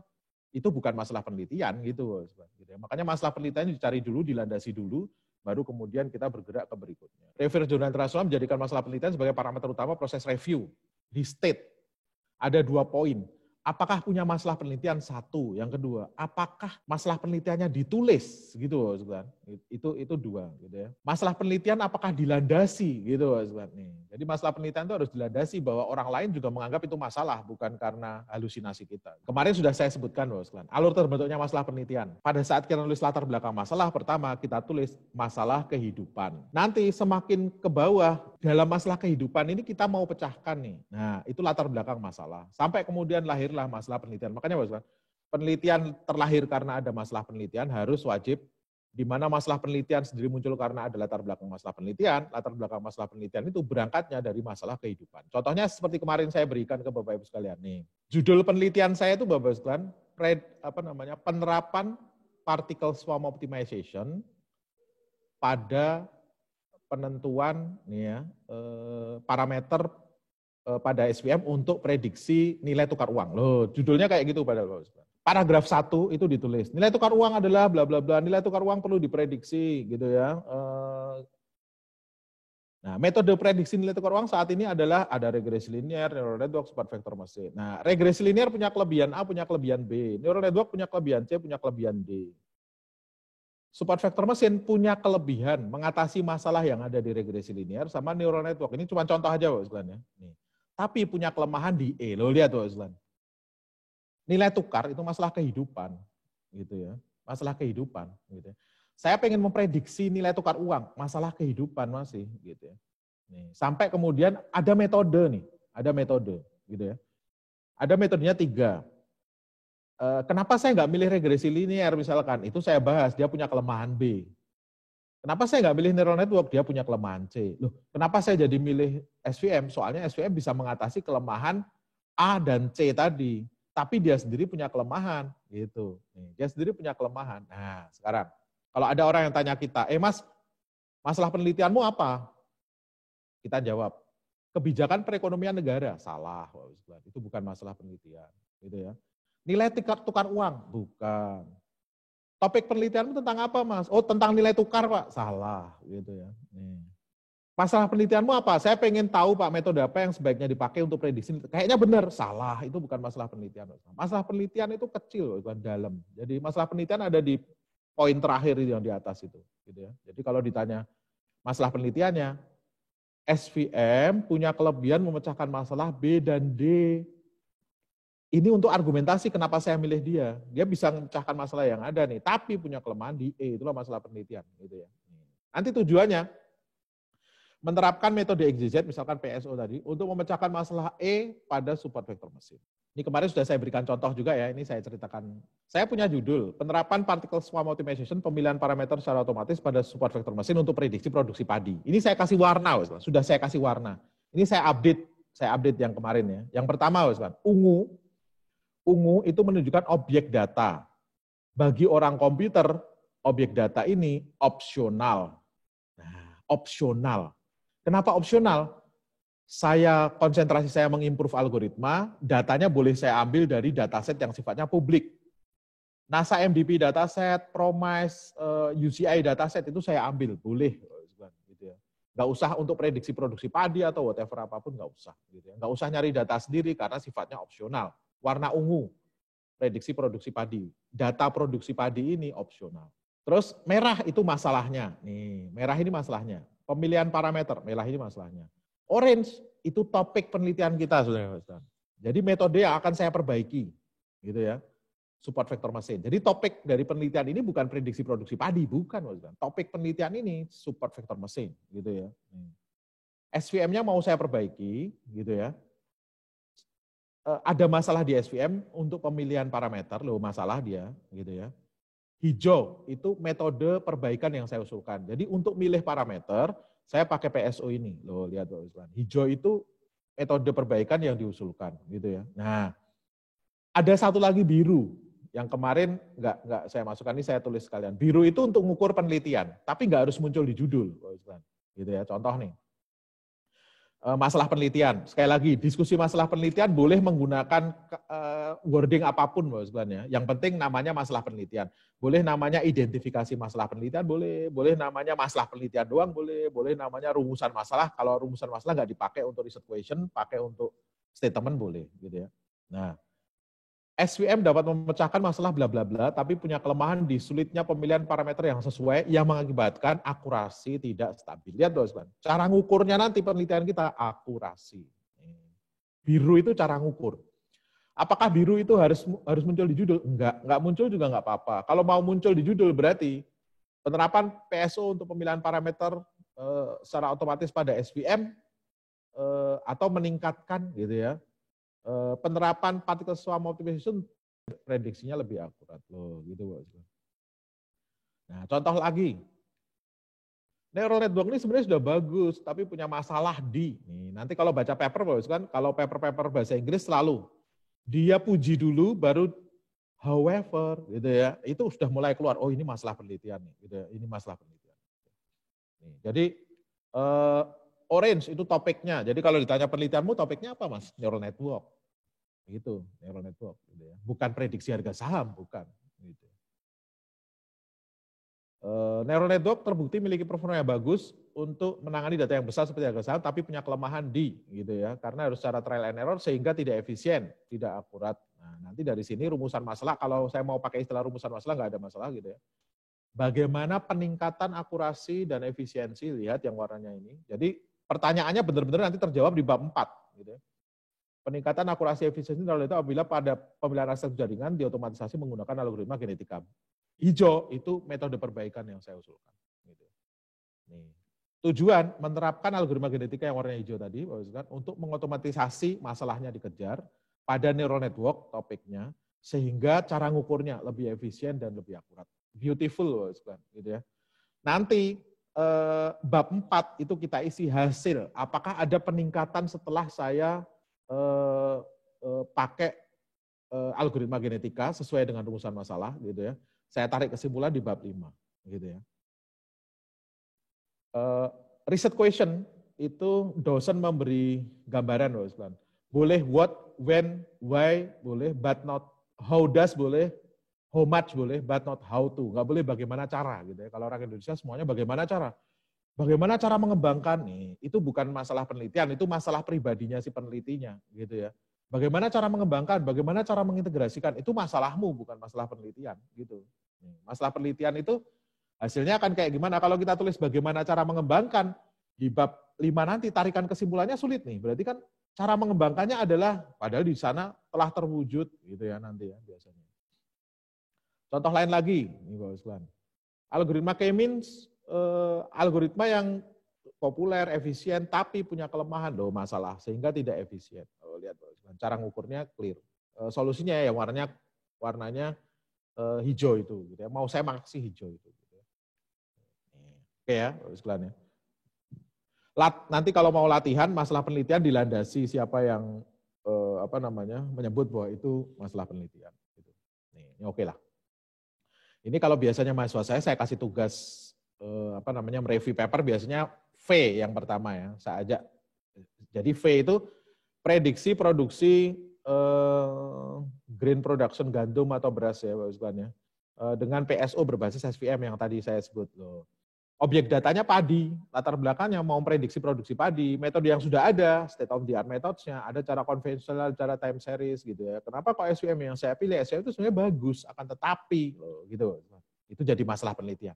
Speaker 1: itu bukan masalah penelitian gitu. Makanya masalah penelitian dicari dulu, dilandasi dulu, baru kemudian kita bergerak ke berikutnya. Review jurnal internasional menjadikan masalah penelitian sebagai parameter utama proses review. Di state ada 2 poin. Apakah punya masalah penelitian? 1. Yang kedua, apakah masalah penelitiannya ditulis? Gitu, Sobat. Itu 2, gitu ya. Masalah penelitian apakah dilandasi? Gitu, Sobat. Nih. Jadi masalah penelitian itu harus dilandasi bahwa orang lain juga menganggap itu masalah, bukan karena halusinasi kita. Kemarin sudah saya sebutkan, Sobat. Alur terbentuknya masalah penelitian. Pada saat kita nulis latar belakang masalah, pertama kita tulis masalah kehidupan. Nanti semakin ke bawah, dalam masalah kehidupan ini kita mau pecahkan nih. Nah, itu latar belakang masalah. Sampai kemudian lahirlah masalah penelitian. Makanya Bapak, penelitian terlahir karena ada masalah penelitian harus wajib, di mana masalah penelitian sendiri muncul karena ada latar belakang masalah penelitian. Latar belakang masalah penelitian itu berangkatnya dari masalah kehidupan. Contohnya seperti kemarin saya berikan ke Bapak Ibu sekalian nih. Judul penelitian saya itu Bapak Ibu sekalian, penerapan particle swarm optimization pada penentuan nih ya, parameter pada SVM untuk prediksi nilai tukar uang. Loh, judulnya kayak gitu padahal. Paragraf 1 itu ditulis, nilai tukar uang adalah bla bla bla, nilai tukar uang perlu diprediksi gitu ya. Nah, metode prediksi nilai tukar uang saat ini adalah ada regresi linear, neural network, support vector machine. Nah, regresi linear punya kelebihan A, punya kelebihan B. Neural network punya kelebihan C, punya kelebihan D. Support vector machine punya kelebihan mengatasi masalah yang ada di regresi linear sama neural network. Ini cuma contoh aja Bapak sekalian ya. Nih. Tapi punya kelemahan di E. Lo lihat Bapak sekalian. Nilai tukar itu masalah kehidupan gitu ya. Masalah kehidupan gitu ya. Saya pengen memprediksi nilai tukar uang, masalah kehidupan masih gitu ya. Nih, sampai kemudian ada metode nih, ada metode gitu ya. Ada metodenya 3. Kenapa saya nggak milih regresi linear misalkan, itu saya bahas, dia punya kelemahan B. Kenapa saya nggak milih neural network, dia punya kelemahan C. Loh, kenapa saya jadi milih SVM? Soalnya SVM bisa mengatasi kelemahan A dan C tadi, tapi dia sendiri punya kelemahan, gitu. Dia sendiri punya kelemahan. Nah, sekarang, kalau ada orang yang tanya kita, Mas, masalah penelitianmu apa? Kita jawab, kebijakan perekonomian negara. Salah, itu bukan masalah penelitian, gitu ya. Nilai tukar uang? Bukan. Topik penelitianmu tentang apa, Mas? Oh, tentang nilai tukar, Pak. Salah, gitu ya. Nih. Masalah penelitianmu apa? Saya pengen tahu, Pak, metode apa yang sebaiknya dipakai untuk prediksi. Kayaknya benar. Salah, itu bukan masalah penelitian. Masalah penelitian itu kecil, bukan dalam. Jadi masalah penelitian ada di poin terakhir yang di atas itu. Gitu ya. Jadi kalau ditanya masalah penelitiannya, SVM punya kelebihan memecahkan masalah B dan D. Ini untuk argumentasi kenapa saya milih dia. Dia bisa memecahkan masalah yang ada nih, tapi punya kelemahan di E, itulah masalah penelitian. Gitu ya. Nanti tujuannya, menerapkan metode XYZ, misalkan PSO tadi, untuk memecahkan masalah E pada support vector machine. Ini kemarin sudah saya berikan contoh juga ya, ini saya ceritakan. Saya punya judul, penerapan particle swarm optimization, pemilihan parameter secara otomatis pada support vector machine untuk prediksi produksi padi. Ini saya kasih warna, sudah saya kasih warna. Ini saya update yang kemarin ya. Yang pertama, ungu itu menunjukkan objek data. Bagi orang komputer, objek data ini opsional. Nah, opsional. Kenapa opsional? Konsentrasi saya mengimprove algoritma, datanya boleh saya ambil dari dataset yang sifatnya publik. NASA MDP dataset, PROMISE, UCI dataset itu saya ambil, boleh. Gitu ya. Nggak usah untuk prediksi produksi padi atau whatever apapun, nggak usah. Gitu ya. Nggak usah nyari data sendiri karena sifatnya opsional. Warna ungu, prediksi produksi padi. Data produksi padi ini opsional. Terus merah itu masalahnya. Nih, merah ini masalahnya. Pemilihan parameter, merah ini masalahnya. Orange itu topik penelitian kita, saudara-saudara. Jadi metode yang akan saya perbaiki, gitu ya. Support vector machine. Jadi topik dari penelitian ini bukan prediksi produksi padi, bukan, saudara. Topik penelitian ini support vector machine, gitu ya. SVM-nya mau saya perbaiki, gitu ya. Ada masalah di SVM untuk pemilihan parameter, loh masalah dia, gitu ya. Hijau itu metode perbaikan yang saya usulkan. Jadi untuk milih parameter, saya pakai PSO ini. Loh, lihat Pak Usman. Hijau itu metode perbaikan yang diusulkan, gitu ya. Nah, ada satu lagi biru yang kemarin nggak saya masukkan, ini saya tulis sekalian. Biru itu untuk mengukur penelitian, tapi nggak harus muncul di judul, Pak Usman. Gitu ya. Contoh nih. Masalah penelitian. Sekali lagi, diskusi masalah penelitian boleh menggunakan wording apapun, sebenarnya. Yang penting namanya masalah penelitian. Boleh namanya identifikasi masalah penelitian, boleh namanya masalah penelitian doang, boleh namanya rumusan masalah. Kalau rumusan masalah nggak dipakai untuk research question, pakai untuk statement boleh, gitu ya. Nah, SVM dapat memecahkan masalah bla bla bla, tapi punya kelemahan di sulitnya pemilihan parameter yang sesuai yang mengakibatkan akurasi tidak stabil. Lihat Bosman, cara ngukurnya nanti penelitian kita akurasi. Biru itu cara ngukur. Apakah biru itu harus muncul di judul? Enggak muncul juga enggak apa-apa. Kalau mau muncul di judul berarti penerapan PSO untuk pemilihan parameter secara otomatis pada SVM atau meningkatkan gitu ya. Penerapan particle swarm optimization prediksinya lebih akurat loh gitu. Nah, contoh lagi. Neural network ini sebenarnya sudah bagus tapi punya masalah nih, nanti kalau baca paper kan, kalau paper bahasa Inggris selalu dia puji dulu baru however gitu ya. Itu sudah mulai keluar, oh ini masalah penelitian nih gitu ya. Ini masalah penelitian. Nih, jadi orange itu topiknya. Jadi kalau ditanya penelitianmu topiknya apa Mas? Neural network. Gitu, neural network gitu ya. Bukan prediksi harga saham, bukan gitu. Neural network terbukti memiliki performa yang bagus untuk menangani data yang besar seperti harga saham, tapi punya kelemahan di gitu ya, karena harus secara trial and error sehingga tidak efisien, tidak akurat. Nah, nanti dari sini rumusan masalah, kalau saya mau pakai istilah rumusan masalah nggak ada masalah gitu ya. Bagaimana peningkatan akurasi dan efisiensi, lihat yang warnanya ini. Jadi pertanyaannya benar-benar nanti terjawab di bab 4 gitu ya. Peningkatan akurasi efisiensi neural network apabila pada pemilihan rasa jaringan diotomatisasi menggunakan algoritma genetika. Hijau itu metode perbaikan yang saya usulkan. Gitu. Nih. Tujuan menerapkan algoritma genetika yang warna hijau tadi untuk mengotomatisasi masalahnya dikejar pada neural network topiknya sehingga cara ngukurnya lebih efisien dan lebih akurat. Beautiful, gitu ya. Nanti bab 4 itu kita isi hasil. Apakah ada peningkatan setelah saya pakai algoritma genetika sesuai dengan rumusan masalah gitu ya. Saya tarik kesimpulan di bab 5 gitu ya. Research question itu dosen memberi gambaran loh, boleh what, when, why boleh, but not how does boleh, how much boleh, but not how to. Nggak boleh bagaimana cara gitu ya. Kalau orang Indonesia semuanya bagaimana cara. Bagaimana cara mengembangkan nih? Itu bukan masalah penelitian, itu masalah pribadinya si penelitinya, gitu ya. Bagaimana cara mengembangkan, bagaimana cara mengintegrasikan, itu masalahmu, bukan masalah penelitian, gitu. Masalah penelitian itu hasilnya akan kayak gimana? Kalau kita tulis bagaimana cara mengembangkan di bab 5 nanti tarikan kesimpulannya sulit nih. Berarti kan cara mengembangkannya adalah padahal di sana telah terwujud, gitu ya nanti ya biasanya. Contoh lain lagi, nih Bapak Sekalian. Algoritma K-means algoritma yang populer, efisien, tapi punya kelemahan loh masalah sehingga tidak efisien. Oh, lihat cara ngukurnya clear. Solusinya yang warnanya hijau itu. Gitu ya. Mau saya maksi hijau itu. Gitu ya. Oke ya, sekalian ya. Nanti kalau mau latihan masalah penelitian dilandasi siapa yang menyebut bahwa itu masalah penelitian. Gitu. Ini oke lah. Ini kalau biasanya mahasiswa saya kasih tugas mereview paper biasanya V yang pertama ya, saya ajak. Jadi V itu prediksi produksi grain production gandum atau beras ya Pak Usman ya. Dengan PSO berbasis SVM yang tadi saya sebut loh. Objek datanya padi, latar belakangnya mau prediksi produksi padi, metode yang sudah ada, state of the art methods-nya, ada cara konvensional, cara time series gitu ya. Kenapa kok SVM yang saya pilih? SVM itu sebenarnya bagus, akan tetapi gitu. Itu jadi masalah penelitian.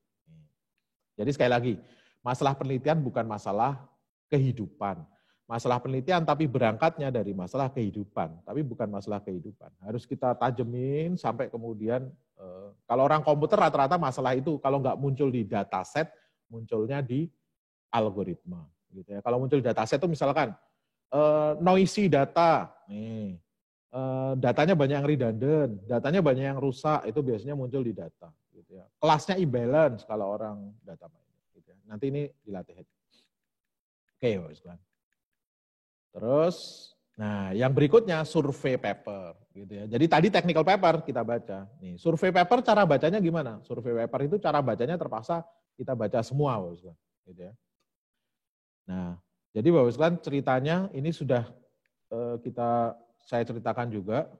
Speaker 1: Jadi sekali lagi, masalah penelitian bukan masalah kehidupan. Masalah penelitian tapi berangkatnya dari masalah kehidupan, tapi bukan masalah kehidupan. Harus kita tajemin sampai kemudian, kalau orang komputer rata-rata masalah itu, kalau nggak muncul di dataset, munculnya di algoritma. Gitu ya. Kalau muncul di dataset itu misalkan, noisy data, nih, datanya banyak yang redundant, datanya banyak yang rusak, itu biasanya muncul di data. Gitu ya. Kelasnya imbalance kalau orang data mining. Gitu ya. Nanti ini dilatih. Oke, Pak. Terus, nah yang berikutnya survei paper. Gitu ya. Jadi tadi technical paper kita baca. Nih, survei paper cara bacanya gimana? Survei paper itu cara bacanya terpaksa kita baca semua, Bapak. Gitu ya. Nah, jadi Bapak sekalian ceritanya ini sudah saya ceritakan juga.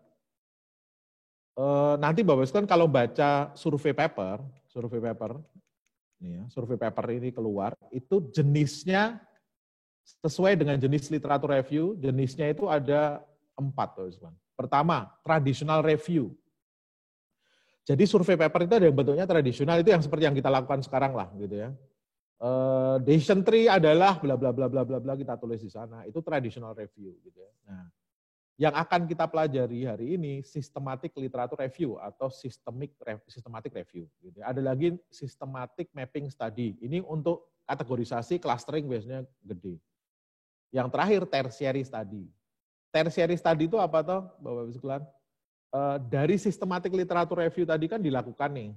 Speaker 1: Nanti Bapak sekalian kalau baca survei paper ini keluar, itu jenisnya sesuai dengan jenis literatur review, jenisnya itu ada 4. Bapak sekalian. Pertama, traditional review. Jadi survei paper itu ada yang bentuknya tradisional, itu yang seperti yang kita lakukan sekarang lah, gitu ya. Decision tree adalah bla bla bla bla bla bla kita tulis di sana, itu traditional review, gitu ya. Nah, yang akan kita pelajari hari ini systematic literature review atau systematic review. Gitu ya. Ada lagi systematic mapping study. Ini untuk kategorisasi clustering biasanya gede. Yang terakhir tertiary study. Tertiary study itu apa toh, Bapak-Ibu sekalian? Dari systematic literature review tadi kan dilakukan nih,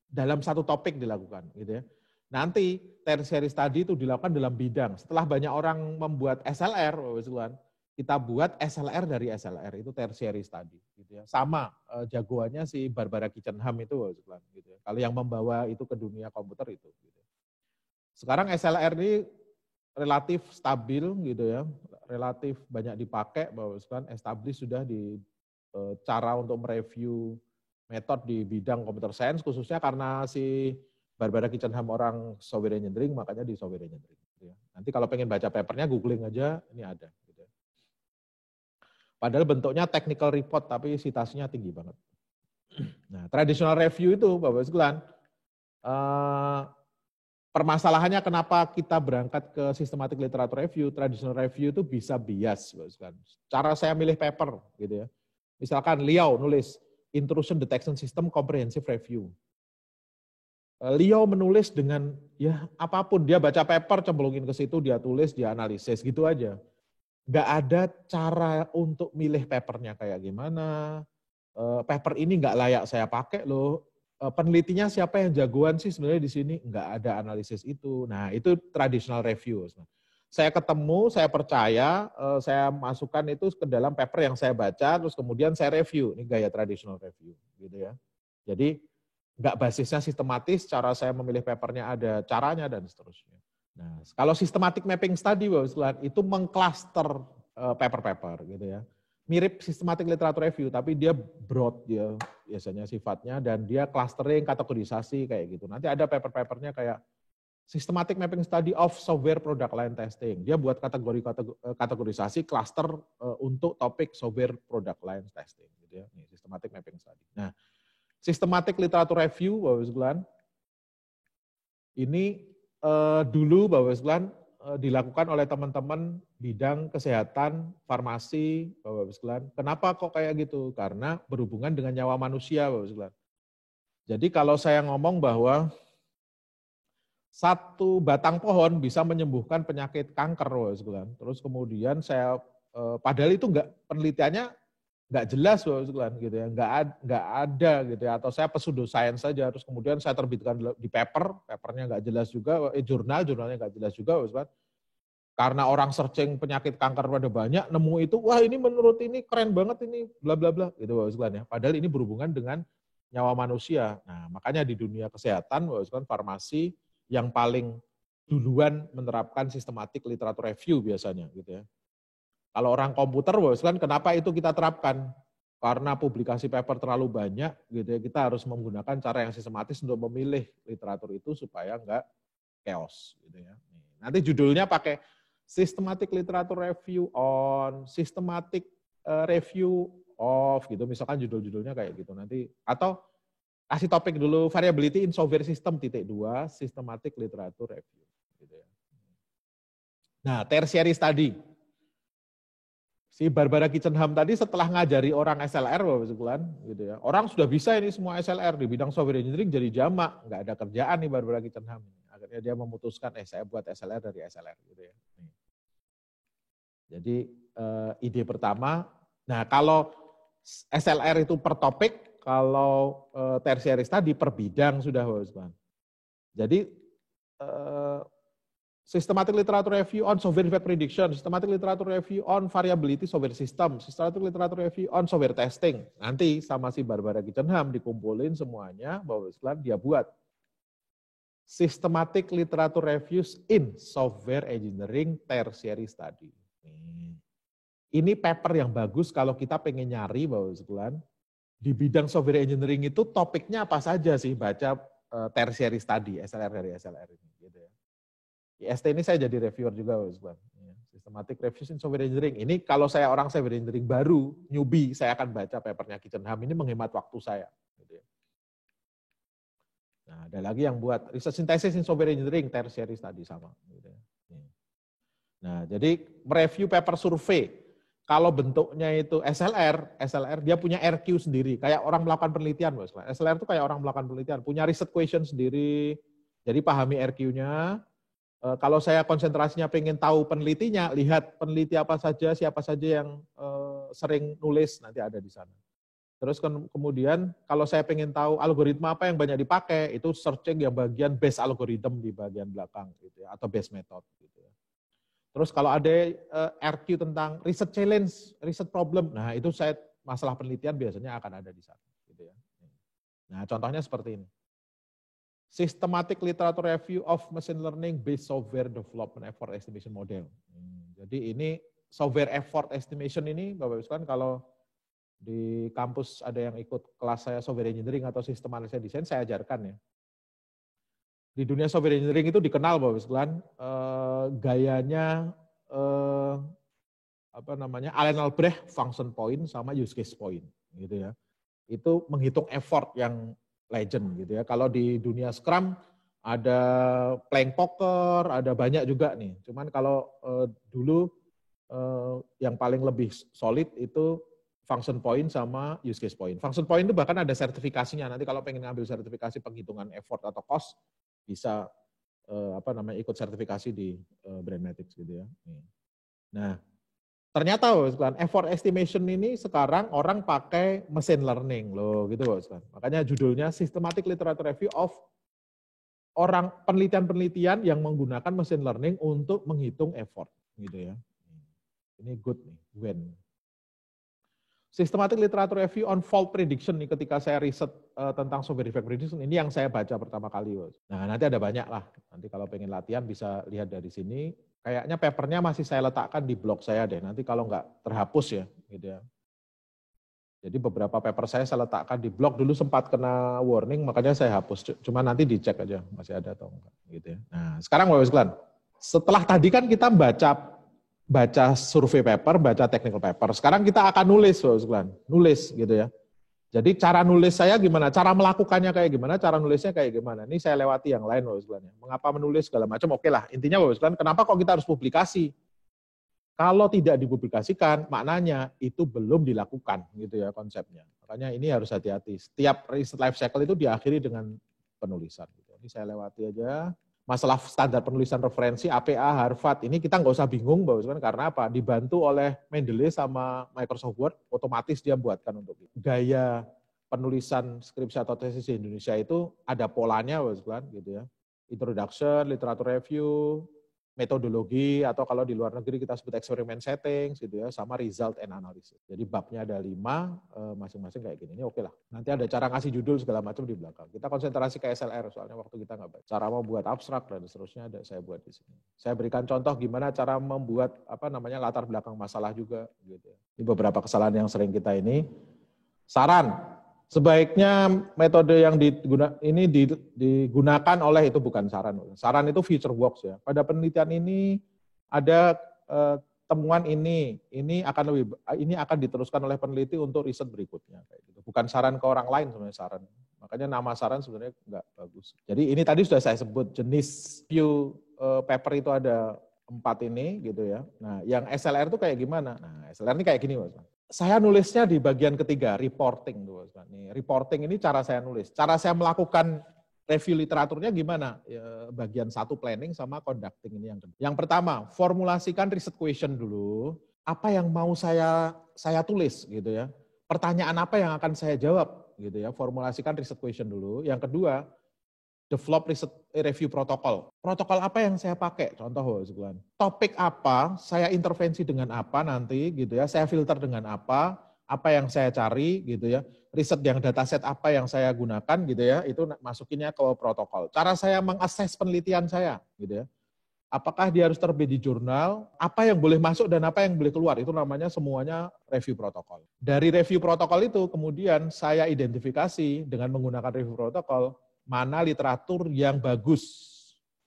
Speaker 1: dalam satu topik dilakukan, gitu ya. Nanti tertiary study itu dilakukan dalam bidang. Setelah banyak orang membuat SLR, kita buat SLR dari SLR, itu tertiary study, gitu ya. Sama jagoannya si Barbara Kitchenham itu, gitu ya. Kalau yang membawa itu ke dunia komputer itu. Gitu. Sekarang SLR ini relatif stabil, gitu ya, relatif banyak dipakai, bahwa established sudah di cara untuk mereview metode di bidang computer science, khususnya karena si Barbara Kitchenham orang software engineering, makanya di software engineering. Gitu ya. Nanti kalau pengen baca papernya, googling aja, ini ada. Gitu ya. Padahal bentuknya technical report, tapi citasinya tinggi banget. Nah, traditional review itu, Bapak sekalian, permasalahannya kenapa kita berangkat ke systematic literature review, traditional review itu bisa bias, Bapak sekalian. Cara saya milih paper, gitu ya. Misalkan Liao nulis Intrusion Detection System Comprehensive Review. Liao menulis dengan ya apapun, dia baca paper, cemplungin ke situ, dia tulis, dia analisis, gitu aja. Nggak ada cara untuk milih papernya kayak gimana, paper ini nggak layak saya pakai loh, penelitinya siapa yang jagoan sih sebenarnya di sini, nggak ada analisis itu. Nah itu traditional review. Saya ketemu, saya percaya, saya masukkan itu ke dalam paper yang saya baca, terus kemudian saya review. Ini gaya traditional review, gitu ya. Jadi nggak basisnya sistematis, cara saya memilih papernya ada caranya dan seterusnya. Nah, kalau systematic mapping study, itu mengcluster paper-paper, gitu ya. Mirip systematic literature review, tapi dia broad dia biasanya sifatnya, dan dia clustering, kategorisasi kayak gitu. Nanti ada paper-papernya kayak Systematic Mapping Study of Software Product Line Testing. Dia buat kategorisasi cluster untuk topik software product line testing. Gitu ya. Ini Systematic Mapping Study. Nah, Systematic Literature Review, Bapak sekalian, ini dulu Bapak sekalian dilakukan oleh teman-teman bidang kesehatan, farmasi, Bapak sekalian. Kenapa kok kayak gitu? Karena berhubungan dengan nyawa manusia, Bapak sekalian. Jadi kalau saya ngomong bahwa satu batang pohon bisa menyembuhkan penyakit kanker, terus kemudian saya padahal itu penelitiannya nggak jelas, gitu ya, nggak ada gitu ya, atau saya pseudoscience saja, terus kemudian saya terbitkan di papernya nggak jelas juga, jurnalnya nggak jelas juga, Karena orang searching penyakit kanker pada banyak, nemu itu, wah ini menurut ini keren banget ini, bla bla bla, gitu Bapak sekalian ya. Padahal ini berhubungan dengan nyawa manusia. Nah, makanya di dunia kesehatan, Bapak sekalian, farmasi yang paling duluan menerapkan sistematik literatur review biasanya, gitu ya. Kalau orang komputer, Bapak sekalian, kenapa itu kita terapkan? Karena publikasi paper terlalu banyak, gitu ya, kita harus menggunakan cara yang sistematis untuk memilih literatur itu supaya enggak chaos, gitu ya. Nanti judulnya pakai systematic literature review on, systematic review of, gitu. Misalkan judul-judulnya kayak gitu nanti. Atau kasih topik dulu, variability in software system, ;2, systematic literature review. Gitu ya. Nah, tertiary study. Si Barbara Kitchenham tadi setelah ngajari orang SLR, Bapak Sekalian, gitu ya. Orang sudah bisa ini semua SLR di bidang software engineering jadi jamak, nggak ada kerjaan nih Barbara Kitchenham. Akhirnya dia memutuskan, saya buat SLR dari SLR, gitu ya. Jadi ide pertama, nah kalau SLR itu per topik, kalau tertiary study per bidang sudah, Bapak Sekalian. Jadi systematic literature review on software defect prediction, systematic literature review on variability software system, systematic literature review on software testing. Nanti sama si Barbara Kitchenham dikumpulin semuanya, Bapak Sekalian, dia buat systematic literature reviews in software engineering tertiary study. Ini paper yang bagus kalau kita pengen nyari, Bapak Sekalian, di bidang software engineering itu topiknya apa saja sih, baca tertiary study, SLR dari SLR ini. Gitu ya. IST ini saya jadi reviewer juga, Bapak Sekalian. Systematic Reviews in Software Engineering. Ini kalau saya orang software engineering baru, newbie, saya akan baca papernya Kitchenham, ini menghemat waktu saya. Gitu ya. Nah, ada lagi yang buat Research Synthesis in Software Engineering, tertiary study sama. Gitu ya. Nah, jadi mereview paper survei. Kalau bentuknya itu SLR dia punya RQ sendiri, kayak orang melakukan penelitian, Bos. SLR itu kayak orang melakukan penelitian, punya riset question sendiri, jadi pahami RQ-nya. Kalau saya konsentrasinya pengen tahu penelitinya, lihat peneliti apa saja, siapa saja yang sering nulis, nanti ada di sana. Terus kemudian kalau saya pengen tahu algoritma apa yang banyak dipakai, itu searching yang bagian base algorithm di bagian belakang, gitu ya, atau base method. Gitu ya. Terus kalau ada RQ tentang research challenge, research problem, nah itu saya masalah penelitian biasanya akan ada di sana. Gitu ya. Nah contohnya seperti ini. Systematic literature review of machine learning based software development effort estimation model. Jadi ini software effort estimation ini, Bapak Ibu sekalian, kalau di kampus ada yang ikut kelas saya software engineering atau sistem analisa desain, saya ajarkan ya. Di dunia software engineering itu dikenal, Bapak Ibu sekalian, gayanya Allen Albrecht function point sama use case point, gitu ya. Itu menghitung effort yang legend gitu ya. Kalau di dunia Scrum ada plank poker, ada banyak juga nih. Cuman kalau dulu yang paling lebih solid itu function point sama use case point. Function point itu bahkan ada sertifikasinya. Nanti kalau pengen ngambil sertifikasi penghitungan effort atau cost bisa ikut sertifikasi di Brandmatics gitu ya. Nah, ternyata effort estimation ini sekarang orang pakai machine learning loh gitu loh. Makanya judulnya Systematic Literature Review of orang penelitian-penelitian yang menggunakan machine learning untuk menghitung effort gitu ya. Ini good nih, when. Systematic Literature Review on Fault Prediction nih ketika saya riset tentang software defect prediction ini yang saya baca pertama kali. Nah, nanti ada banyak lah. Nanti kalau pengen latihan bisa lihat dari sini. Kayaknya papernya masih saya letakkan di blog saya deh. Nanti kalau nggak terhapus ya, gitu ya. Jadi beberapa paper saya letakkan di blog, dulu sempat kena warning, makanya saya hapus. Cuma nanti dicek aja masih ada atau enggak, gitu ya. Nah, sekarang Bapak sekalian, setelah tadi kan kita baca survei paper, baca technical paper. Sekarang kita akan nulis, Bapak sekalian, nulis gitu ya. Jadi cara nulis saya gimana, cara melakukannya kayak gimana, cara nulisnya kayak gimana. Ini saya lewati yang lain, Bapak sekalian. Mengapa menulis segala macam, oke lah. Intinya Bapak sekalian, kenapa kok kita harus publikasi? Kalau tidak dipublikasikan, maknanya itu belum dilakukan, gitu ya konsepnya. Makanya ini harus hati-hati. Setiap riset life cycle itu diakhiri dengan penulisan. Gitu. Ini saya lewati aja. Masalah standar penulisan referensi, APA, Harvard, ini kita nggak usah bingung, Bapak sekalian, karena apa? Dibantu oleh Mendeley sama Microsoft Word, otomatis dia buatkan untuk itu. Gaya penulisan skripsi atau tesis di Indonesia itu ada polanya, Bapak sekalian, gitu ya. Introduction, literature review, metodologi, atau kalau di luar negeri kita sebut experiment settings gitu ya, sama result and analysis. Jadi babnya ada 5, masing-masing kayak gini. Ini oke lah. Nanti ada cara ngasih judul segala macam di belakang. Kita konsentrasi ke SLR, soalnya waktu kita nggak baca. Cara membuat abstrak dan seterusnya ada saya buat di sini. Saya berikan contoh gimana cara membuat latar belakang masalah juga gitu ya. Ini beberapa kesalahan yang sering kita ini. Saran, sebaiknya metode yang digunakan oleh, itu bukan saran. Saran itu feature works ya. Pada penelitian ini ada temuan ini akan diteruskan oleh peneliti untuk riset berikutnya. Kayak gitu. Bukan saran ke orang lain sebenarnya saran. Makanya nama saran sebenarnya nggak bagus. Jadi ini tadi sudah saya sebut jenis view paper itu ada 4 ini gitu ya. Nah yang SLR itu kayak gimana? Nah SLR ini kayak gini Mas. Saya nulisnya di bagian ketiga, reporting. Nih, reporting ini cara saya nulis. Cara saya melakukan review literaturnya gimana? Ya, bagian 1 planning sama conducting ini yang kedua. Yang pertama, formulasikan research question dulu. Apa yang mau saya tulis gitu ya. Pertanyaan apa yang akan saya jawab gitu ya. Formulasikan research question dulu. Yang kedua, develop review protokol. Protokol apa yang saya pakai? Contoh, topik apa, saya intervensi dengan apa nanti, gitu ya. Saya filter dengan apa yang saya cari, gitu ya. Riset yang dataset apa yang saya gunakan, gitu ya. Itu masukinnya ke protokol. Cara saya mengakses penelitian saya, gitu ya. Apakah dia harus terbit di jurnal? Apa yang boleh masuk dan apa yang boleh keluar? Itu namanya semuanya review protokol. Dari review protokol itu kemudian saya identifikasi dengan menggunakan review protokol mana literatur yang bagus.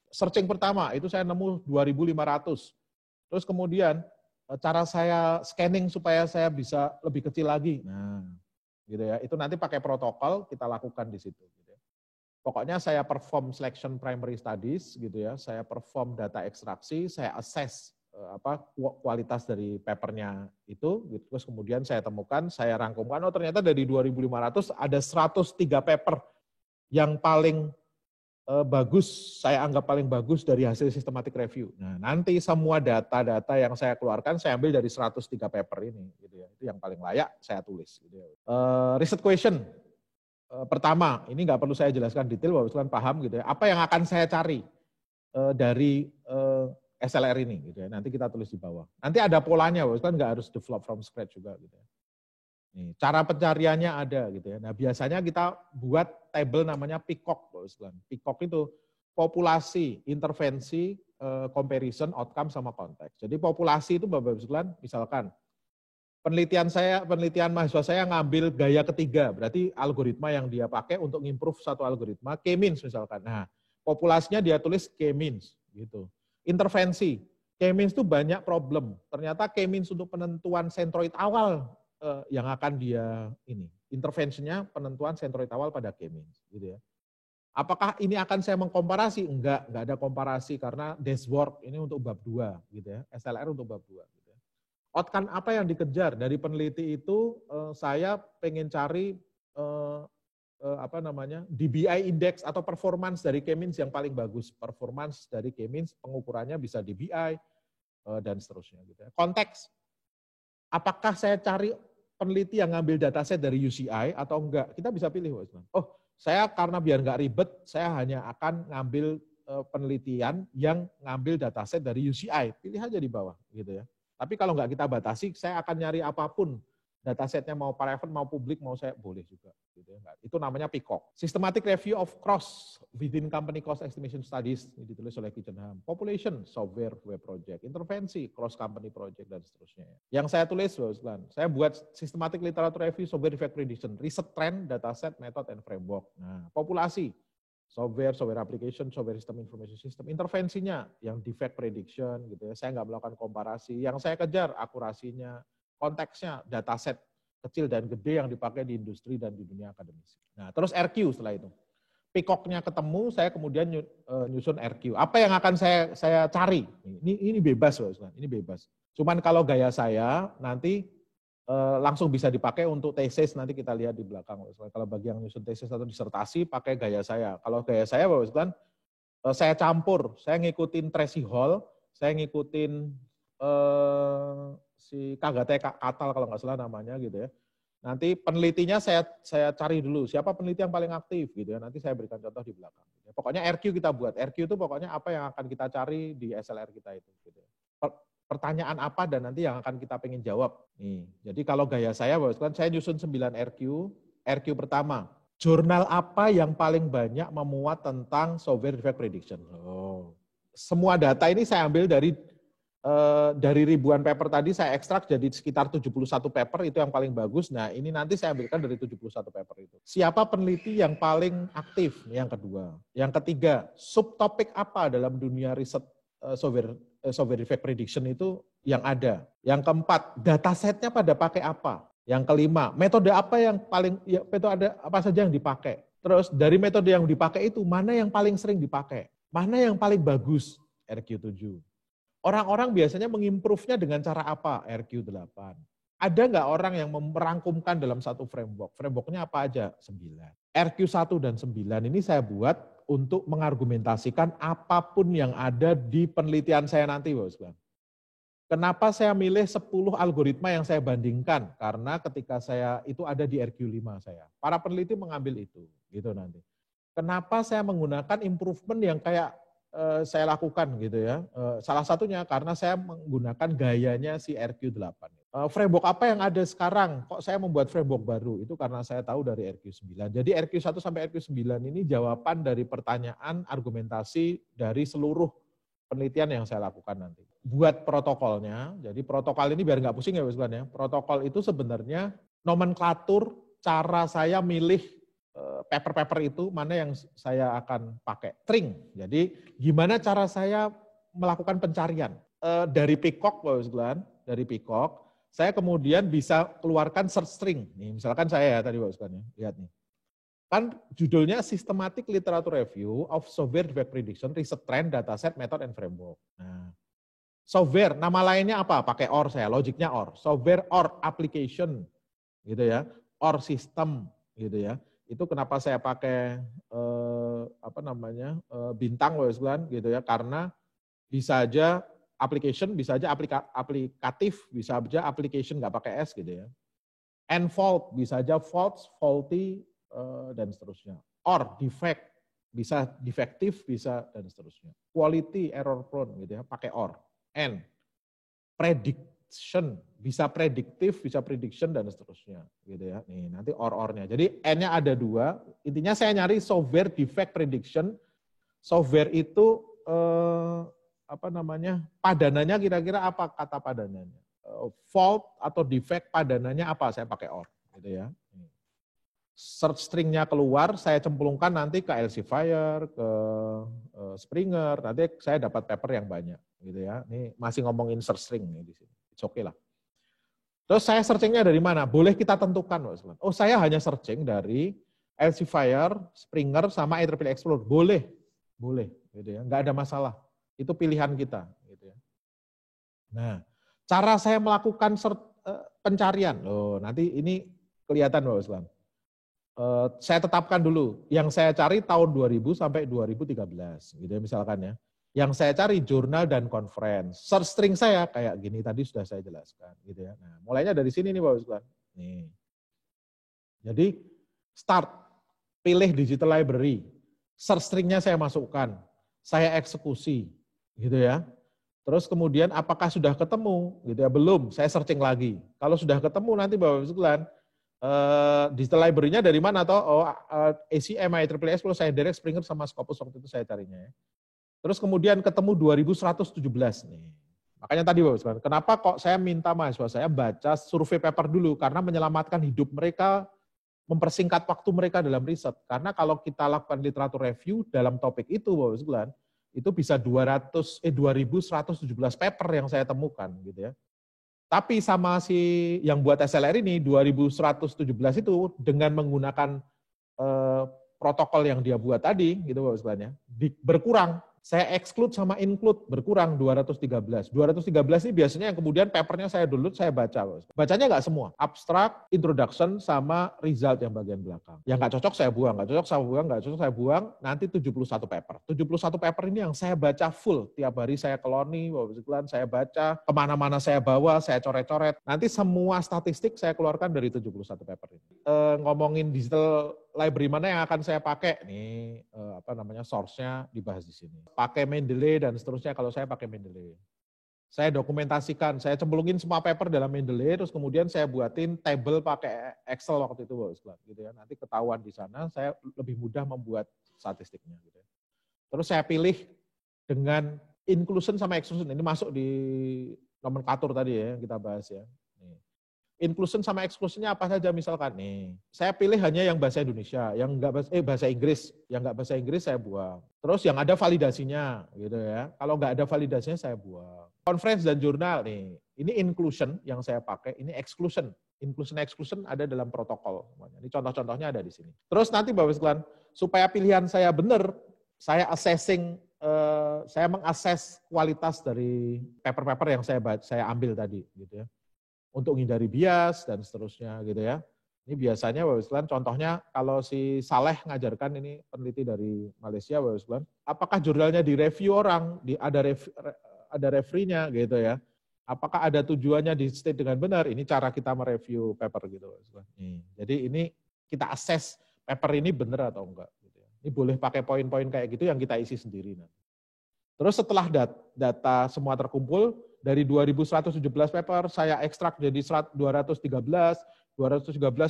Speaker 1: Searching pertama, itu saya nemu 2.500. Terus kemudian, cara saya scanning supaya saya bisa lebih kecil lagi. Nah, gitu ya. Itu nanti pakai protokol, kita lakukan di situ. Gitu ya. Pokoknya saya perform selection primary studies, gitu ya. Saya perform data ekstraksi, saya assess kualitas dari papernya itu. Gitu. Terus kemudian saya temukan, saya rangkumkan, oh ternyata dari 2.500 ada 103 paper yang paling bagus, saya anggap paling bagus dari hasil systematic review. Nah, nanti semua data-data yang saya keluarkan, saya ambil dari 103 paper ini. Gitu ya. Itu yang paling layak, saya tulis. Gitu ya. Research question, pertama, ini nggak perlu saya jelaskan detail, Bapak Ibu paham gitu ya. Apa yang akan saya cari dari SLR ini, gitu ya. Nanti kita tulis di bawah. Nanti ada polanya, Bapak Ibu nggak harus develop from scratch juga. Gitu ya. Nih, cara pencariannya ada gitu ya. Nah biasanya kita buat table namanya PICOC. PICOC itu populasi, intervensi, comparison, outcome, sama konteks. Jadi populasi itu Bapak Ibu sekalian, misalkan penelitian mahasiswa saya ngambil gaya ketiga, berarti algoritma yang dia pakai untuk improve satu algoritma, K-means misalkan. Nah populasinya dia tulis K-means gitu. Intervensi, K-means itu banyak problem. Ternyata K-means untuk penentuan centroid awal yang akan dia intervensinya penentuan centroid awal pada K-means gitu ya. Apakah ini akan saya mengkomparasi? Enggak ada komparasi karena dashboard ini untuk bab 2 gitu ya. SLR untuk bab 2 gitu ya. Outcome apa yang dikejar dari peneliti itu saya pengen cari DBI index atau performance dari K-means yang paling bagus. Performance dari K-means pengukurannya bisa DBI dan seterusnya gitu ya. Konteks, apakah saya cari peneliti yang ngambil dataset dari UCI atau enggak, kita bisa pilih. Oh, saya karena biar enggak ribet, saya hanya akan ngambil penelitian yang ngambil dataset dari UCI. Pilih aja di bawah, gitu ya. Tapi kalau enggak kita batasi, saya akan nyari apapun. Datasetnya mau private, mau publik, mau saya boleh juga. Gitu ya. Itu namanya PICOC. Systematic Review of Cross Within Company Cost Estimation Studies, ini ditulis oleh Kitchenham. Population, Software Web Project. Intervensi, Cross Company Project, dan seterusnya. Yang saya tulis, saya buat Systematic Literature Review, Software Defect Prediction, Research Trend, Dataset, Method, and Framework. Nah, populasi, software application, software system, information system. Intervensinya, yang defect prediction, gitu ya. Saya nggak melakukan komparasi. Yang saya kejar, akurasinya, konteksnya dataset kecil dan gede yang dipakai di industri dan di dunia akademisi. Nah, terus RQ setelah itu. PICOC-nya ketemu, saya kemudian nyusun RQ. Apa yang akan saya cari? Ini bebas, ini bebas. Cuman kalau gaya saya nanti langsung bisa dipakai untuk tesis, nanti kita lihat di belakang. Kalau bagi yang nyusun tesis atau disertasi pakai gaya saya. Kalau gaya saya, saya campur, saya ngikutin Tracy Hall, saya ngikutin si KGT Katal kalau nggak salah namanya gitu ya. Nanti penelitinya saya cari dulu, siapa peneliti yang paling aktif gitu ya. Nanti saya berikan contoh di belakang. Pokoknya RQ kita buat. RQ itu pokoknya apa yang akan kita cari di SLR kita itu. Gitu. Pertanyaan apa dan nanti yang akan kita pengen jawab. Nih, jadi kalau gaya saya, saya nyusun 9 RQ. RQ pertama, jurnal apa yang paling banyak memuat tentang software defect prediction? Semua data ini saya ambil dari ribuan paper tadi, saya ekstrak jadi sekitar 71 paper, itu yang paling bagus. Nah, ini nanti saya ambilkan dari 71 paper itu. Siapa peneliti yang paling aktif? Yang kedua. Yang ketiga, subtopik apa dalam dunia riset software defect prediction itu yang ada. Yang keempat, datasetnya pada pakai apa? Yang kelima, metode apa yang paling, ya, metode apa saja yang dipakai? Terus dari metode yang dipakai itu, mana yang paling sering dipakai? Mana yang paling bagus? RQ7. Orang-orang biasanya mengimprove-nya dengan cara apa? RQ8. Ada nggak orang yang merangkumkan dalam satu framework? Framework-nya apa aja? 9. RQ1 dan 9 ini saya buat untuk mengargumentasikan apapun yang ada di penelitian saya nanti, Bapak. Kenapa saya milih 10 algoritma yang saya bandingkan? Karena ketika saya itu ada di RQ5 saya. Para peneliti mengambil itu, gitu nanti. Kenapa saya menggunakan improvement yang kayak saya lakukan gitu ya. Salah satunya karena saya menggunakan gayanya si RQ8. Framework apa yang ada sekarang? Kok saya membuat framework baru? Itu karena saya tahu dari RQ9. Jadi RQ1 sampai RQ9 ini jawaban dari pertanyaan argumentasi dari seluruh penelitian yang saya lakukan nanti. Buat protokolnya, jadi protokol ini biar nggak pusing ya Mas Glenn ya. Protokol itu sebenarnya nomenklatur cara saya milih paper-paper itu mana yang saya akan pakai. String. Jadi gimana cara saya melakukan pencarian. Dari Peacock, Bapak Glenn, dari Peacock, saya kemudian bisa keluarkan search string. Nih, misalkan saya ya tadi Bapak Glenn, ya. Lihat nih. Kan judulnya Systematic Literature Review of Software Defect Prediction, Research Trend, Dataset, Method, and Framework. Nah, software, nama lainnya apa? Pakai OR saya, logiknya OR. Software OR application, gitu ya. OR system, gitu ya. Itu kenapa saya pakai bintang loh gitu ya, karena bisa aja application, bisa aja aplikatif, bisa aja application nggak pakai S gitu ya. And fault, bisa aja faults, faulty, dan seterusnya. Or defect, bisa defektif, bisa dan seterusnya. Quality, error prone gitu ya, pakai or. And prediction, bisa prediktif, bisa prediction dan seterusnya gitu ya. Nih nanti or-ornya. Jadi N-nya ada 2. Intinya saya nyari software defect prediction. Software itu padanannya kira-kira apa kata padanannya? Fault atau defect padanannya apa? Saya pakai or gitu ya. Search string-nya keluar, saya cemplungkan nanti ke Elsevier, ke Springer, nanti saya dapat paper yang banyak gitu ya. Ini masih ngomongin search string nih di sini. It's okay lah. Terus saya searching-nya dari mana? Boleh kita tentukan. Oh, saya hanya searching dari Elsevier, Springer, sama IEEE Explorer. Boleh gitu ya. Nggak ada masalah. Itu pilihan kita gitu ya. Nah, cara saya melakukan pencarian. Loh, nanti ini kelihatan Bapak Islam. Saya tetapkan dulu, yang saya cari tahun 2000 sampai 2013, gitu ya misalkan ya. Yang saya cari jurnal dan conference. Search string saya kayak gini tadi sudah saya jelaskan, gitu ya. Nah, mulainya dari sini nih Bapak Ibu. Nih. Jadi start, pilih digital library. Search string-nya saya masukkan, saya eksekusi, gitu ya. Terus kemudian apakah sudah ketemu, gitu ya? Belum, saya searching lagi. Kalau sudah ketemu nanti Bapak Ibu digital library-nya dari mana toh? ACM, IEEE Explorer, saya direct Springer sama Scopus waktu itu saya carinya ya. Terus kemudian ketemu 2117 nih. Makanya tadi Bapak, kenapa kok saya minta mahasiswa saya baca survei paper dulu karena menyelamatkan hidup mereka, mempersingkat waktu mereka dalam riset. Karena kalau kita lakukan literatur review dalam topik itu Bapak, itu bisa 2117 paper yang saya temukan gitu ya. Tapi sama si yang buat SLR ini 2117 itu dengan menggunakan protokol yang dia buat tadi gitu Bapak sebenarnya berkurang saya exclude sama include berkurang 213. 213 ini biasanya yang kemudian papernya saya download, saya baca. Bacanya nggak semua. Abstract, introduction, sama result yang bagian belakang. Yang nggak cocok saya buang, nggak cocok saya buang, nggak cocok saya buang. Nanti 71 paper. 71 paper ini yang saya baca full. Tiap hari saya keloni, saya baca, kemana-mana saya bawa, saya coret-coret. Nanti semua statistik saya keluarkan dari 71 paper ini. Ngomongin digital library mana yang akan saya pakai, nih source-nya dibahas di sini. Pakai Mendeley dan seterusnya kalau saya pakai Mendeley. Saya dokumentasikan, saya cemplungin semua paper dalam Mendeley, terus kemudian saya buatin table pakai Excel waktu itu, gitu ya. Nanti ketahuan di sana, saya lebih mudah membuat statistiknya. Gitu ya. Terus saya pilih dengan inclusion sama exclusion, ini masuk di nomenklatur tadi ya yang kita bahas ya. Inclusion sama exclusionnya apa saja misalkan nih. Saya pilih hanya yang bahasa Indonesia, yang enggak bahasa Inggris, yang enggak bahasa Inggris saya buang. Terus yang ada validasinya gitu ya. Kalau enggak ada validasinya saya buang. Conference dan jurnal nih. Ini inclusion yang saya pakai, ini exclusion. Inclusion ada dalam protokol. Ini contoh-contohnya ada di sini. Terus nanti Bapak sekalian, supaya pilihan saya benar, saya saya mengakses kualitas dari paper-paper yang saya ambil tadi gitu ya. Untuk menghindari bias dan seterusnya gitu ya. Ini biasanya Bapak sekalian, contohnya kalau si Saleh ngajarkan, ini peneliti dari Malaysia Bapak sekalian, apakah jurnalnya direview orang, ada referee-nya gitu ya. Apakah ada tujuannya di state dengan benar? Ini cara kita mereview paper gitu Bapak sekalian. Jadi ini kita assess paper ini benar atau enggak gitu ya. Ini boleh pakai poin-poin kayak gitu yang kita isi sendiri nanti. Terus setelah data semua terkumpul, dari 2.117 paper, saya ekstrak jadi 213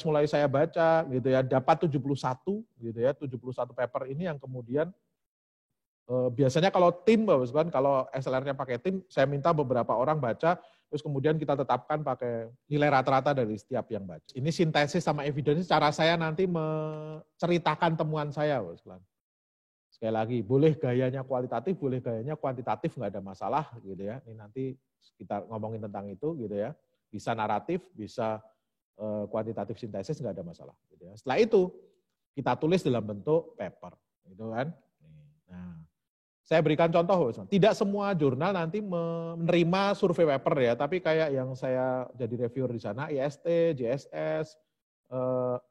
Speaker 1: mulai saya baca, gitu ya, dapat 71, gitu ya, 71 paper ini yang kemudian, biasanya kalau tim, kalau SLR-nya pakai tim, saya minta beberapa orang baca, terus kemudian kita tetapkan pakai nilai rata-rata dari setiap yang baca. Ini sintesis sama evidence, cara saya nanti menceritakan temuan saya, sekali lagi, boleh gayanya kualitatif, boleh gayanya kuantitatif, nggak ada masalah gitu ya. Ini nanti kita ngomongin tentang itu gitu ya. Bisa naratif, bisa kuantitatif sintesis, nggak ada masalah. Gitu ya. Setelah itu kita tulis dalam bentuk paper, gitu kan. Nah, saya berikan contoh, tidak semua jurnal nanti menerima survei paper ya, tapi kayak yang saya jadi reviewer di sana, IST, JSS,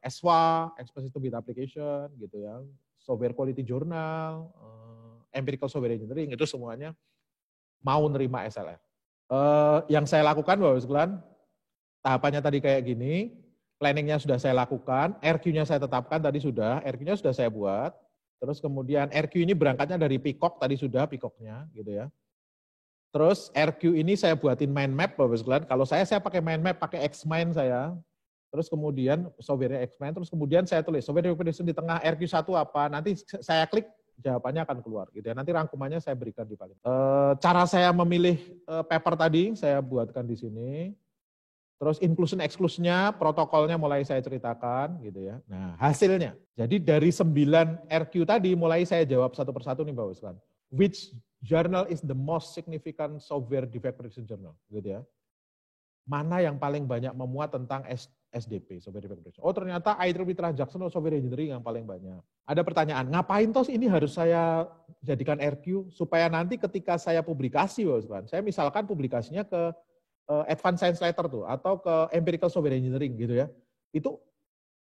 Speaker 1: ESWA, Express to Bit Application, gitu ya. Software Quality Journal, Empirical Software Engineering, itu semuanya mau nerima SLR. Yang saya lakukan Bapak sekalian, tahapannya tadi kayak gini, planningnya sudah saya lakukan, RQ-nya saya tetapkan tadi sudah, RQ-nya sudah saya buat, terus kemudian RQ ini berangkatnya dari Peacock, tadi sudah Peacock-nya, gitu ya. Terus RQ ini saya buatin mind map Bapak sekalian, kalau saya pakai mind map, pakai Xmind saya. Terus kemudian software Xmind, terus kemudian saya tulis software recommendation di tengah RQ1 apa, nanti saya klik jawabannya akan keluar gitu ya. Nanti rangkumannya saya berikan di paling. Cara saya memilih paper tadi saya buatkan di sini. Terus inclusion exclusion-nya, protokolnya mulai saya ceritakan gitu ya. Nah, hasilnya. Jadi dari 9 RQ tadi mulai saya jawab satu persatu nih Bapak sekalian. Which journal is the most significant software defect prediction journal gitu ya. Mana yang paling banyak memuat tentang SDP, software defect prediction. Oh ternyata IEEE Transaction Software Engineering yang paling banyak. Ada pertanyaan, ngapain toh ini harus saya jadikan RQ? Supaya nanti ketika saya publikasi, saya misalkan publikasinya ke Advanced Science Letter tuh, atau ke Empirical Software Engineering gitu ya. Itu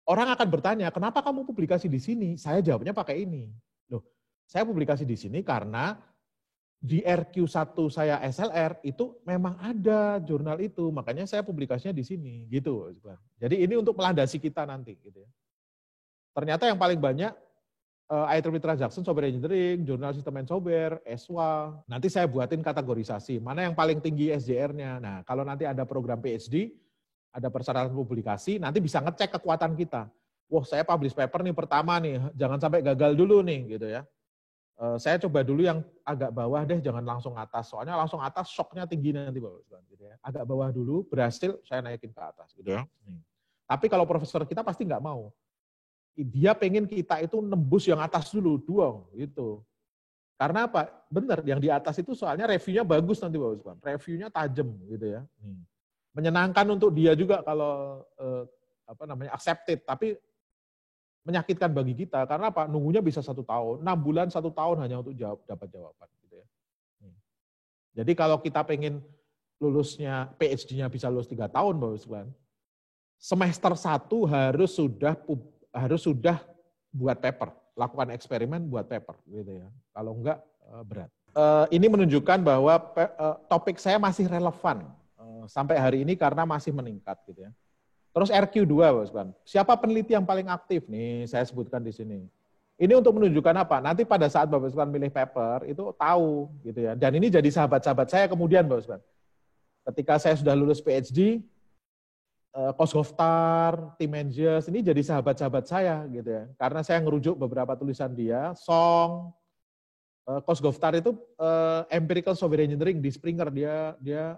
Speaker 1: orang akan bertanya, kenapa kamu publikasi di sini? Saya jawabnya pakai ini. Loh, saya publikasi di sini karena di RQ1 saya SLR itu memang ada jurnal itu, makanya saya publikasinya di sini gitu. Jadi ini untuk melandasi kita nanti gitu ya. Ternyata yang paling banyak IEEE Transaction Software Engineering, Jurnal System and Software, ESWA. Nanti saya buatin kategorisasi, mana yang paling tinggi SJR-nya. Nah, kalau nanti ada program PhD, ada persyaratan publikasi, nanti bisa ngecek kekuatan kita. Wah, saya publish paper nih pertama nih, jangan sampai gagal dulu nih gitu ya. Saya coba dulu yang agak bawah deh, jangan langsung atas. Soalnya langsung atas shock-nya tinggi nanti Bapak. Gitu ya. Agak bawah dulu, berhasil saya naikin ke atas. Gitu ya. Tapi kalau profesor kita pasti nggak mau. Dia pengen kita itu nembus yang atas dulu, gitu. Karena apa? Benar, yang di atas itu soalnya reviewnya bagus nanti Bapak. Reviewnya tajam gitu ya. Menyenangkan untuk dia juga kalau accepted, tapi menyakitkan bagi kita. Karena apa? Nunggunya bisa 1 tahun, 6 bulan, 1 tahun hanya untuk dapat jawaban. Gitu ya. Jadi kalau kita pengen lulusnya, PhD-nya bisa lulus 3 tahun, Bapak sekalian, semester 1 harus sudah buat paper, lakukan eksperimen buat paper. Gitu ya. Kalau enggak, berat. Ini menunjukkan bahwa topik saya masih relevan sampai hari ini karena masih meningkat. Gitu ya. Terus RQ2, Bapak sekalian. Siapa peneliti yang paling aktif? Nih, saya sebutkan di sini. Ini untuk menunjukkan apa? Nanti pada saat Bapak sekalian milih paper, itu tahu. Gitu ya. Dan ini jadi sahabat-sahabat saya kemudian, Bapak sekalian. Ketika saya sudah lulus PhD, Kosgoftar, Tim Menzies, ini jadi sahabat-sahabat saya. Gitu ya. Karena saya ngerujuk beberapa tulisan dia, Song, Kosgoftar itu empirical software engineering di Springer, dia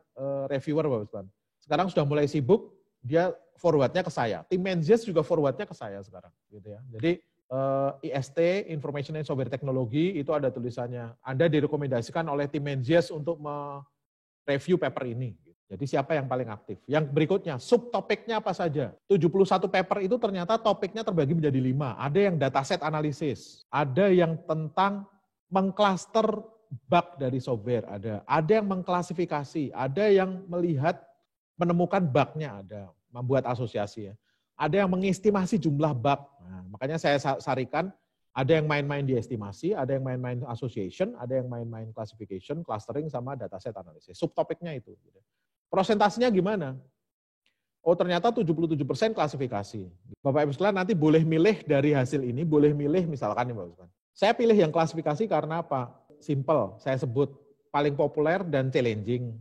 Speaker 1: reviewer, Bapak sekalian. Sekarang sudah mulai sibuk, dia forwardnya ke saya. Tim Menzies juga forwardnya ke saya sekarang, gitu ya. Jadi IST, Information and Software Technology, itu ada tulisannya. Anda direkomendasikan oleh Tim Menzies untuk mereview paper ini. Jadi siapa yang paling aktif? Yang berikutnya, subtopiknya apa saja? 71 paper itu ternyata topiknya terbagi menjadi 5. Ada yang dataset analisis, ada yang tentang mengklaster bug dari software, ada yang mengklasifikasi, ada yang menemukan bug-nya, ada membuat asosiasi ya. Ada yang mengestimasi jumlah bug. Nah, makanya saya sarikan, ada yang main-main di estimasi, ada yang main-main association, ada yang main-main classification, clustering, sama dataset analisis. Subtopiknya itu. Prosentasenya gimana? Oh, ternyata 77% klasifikasi. Bapak Ibu sekalian nanti boleh milih dari hasil ini, boleh milih misalkan nih Bapak Ibu sekalian. Saya pilih yang klasifikasi karena apa? Simple, saya sebut paling populer dan challenging,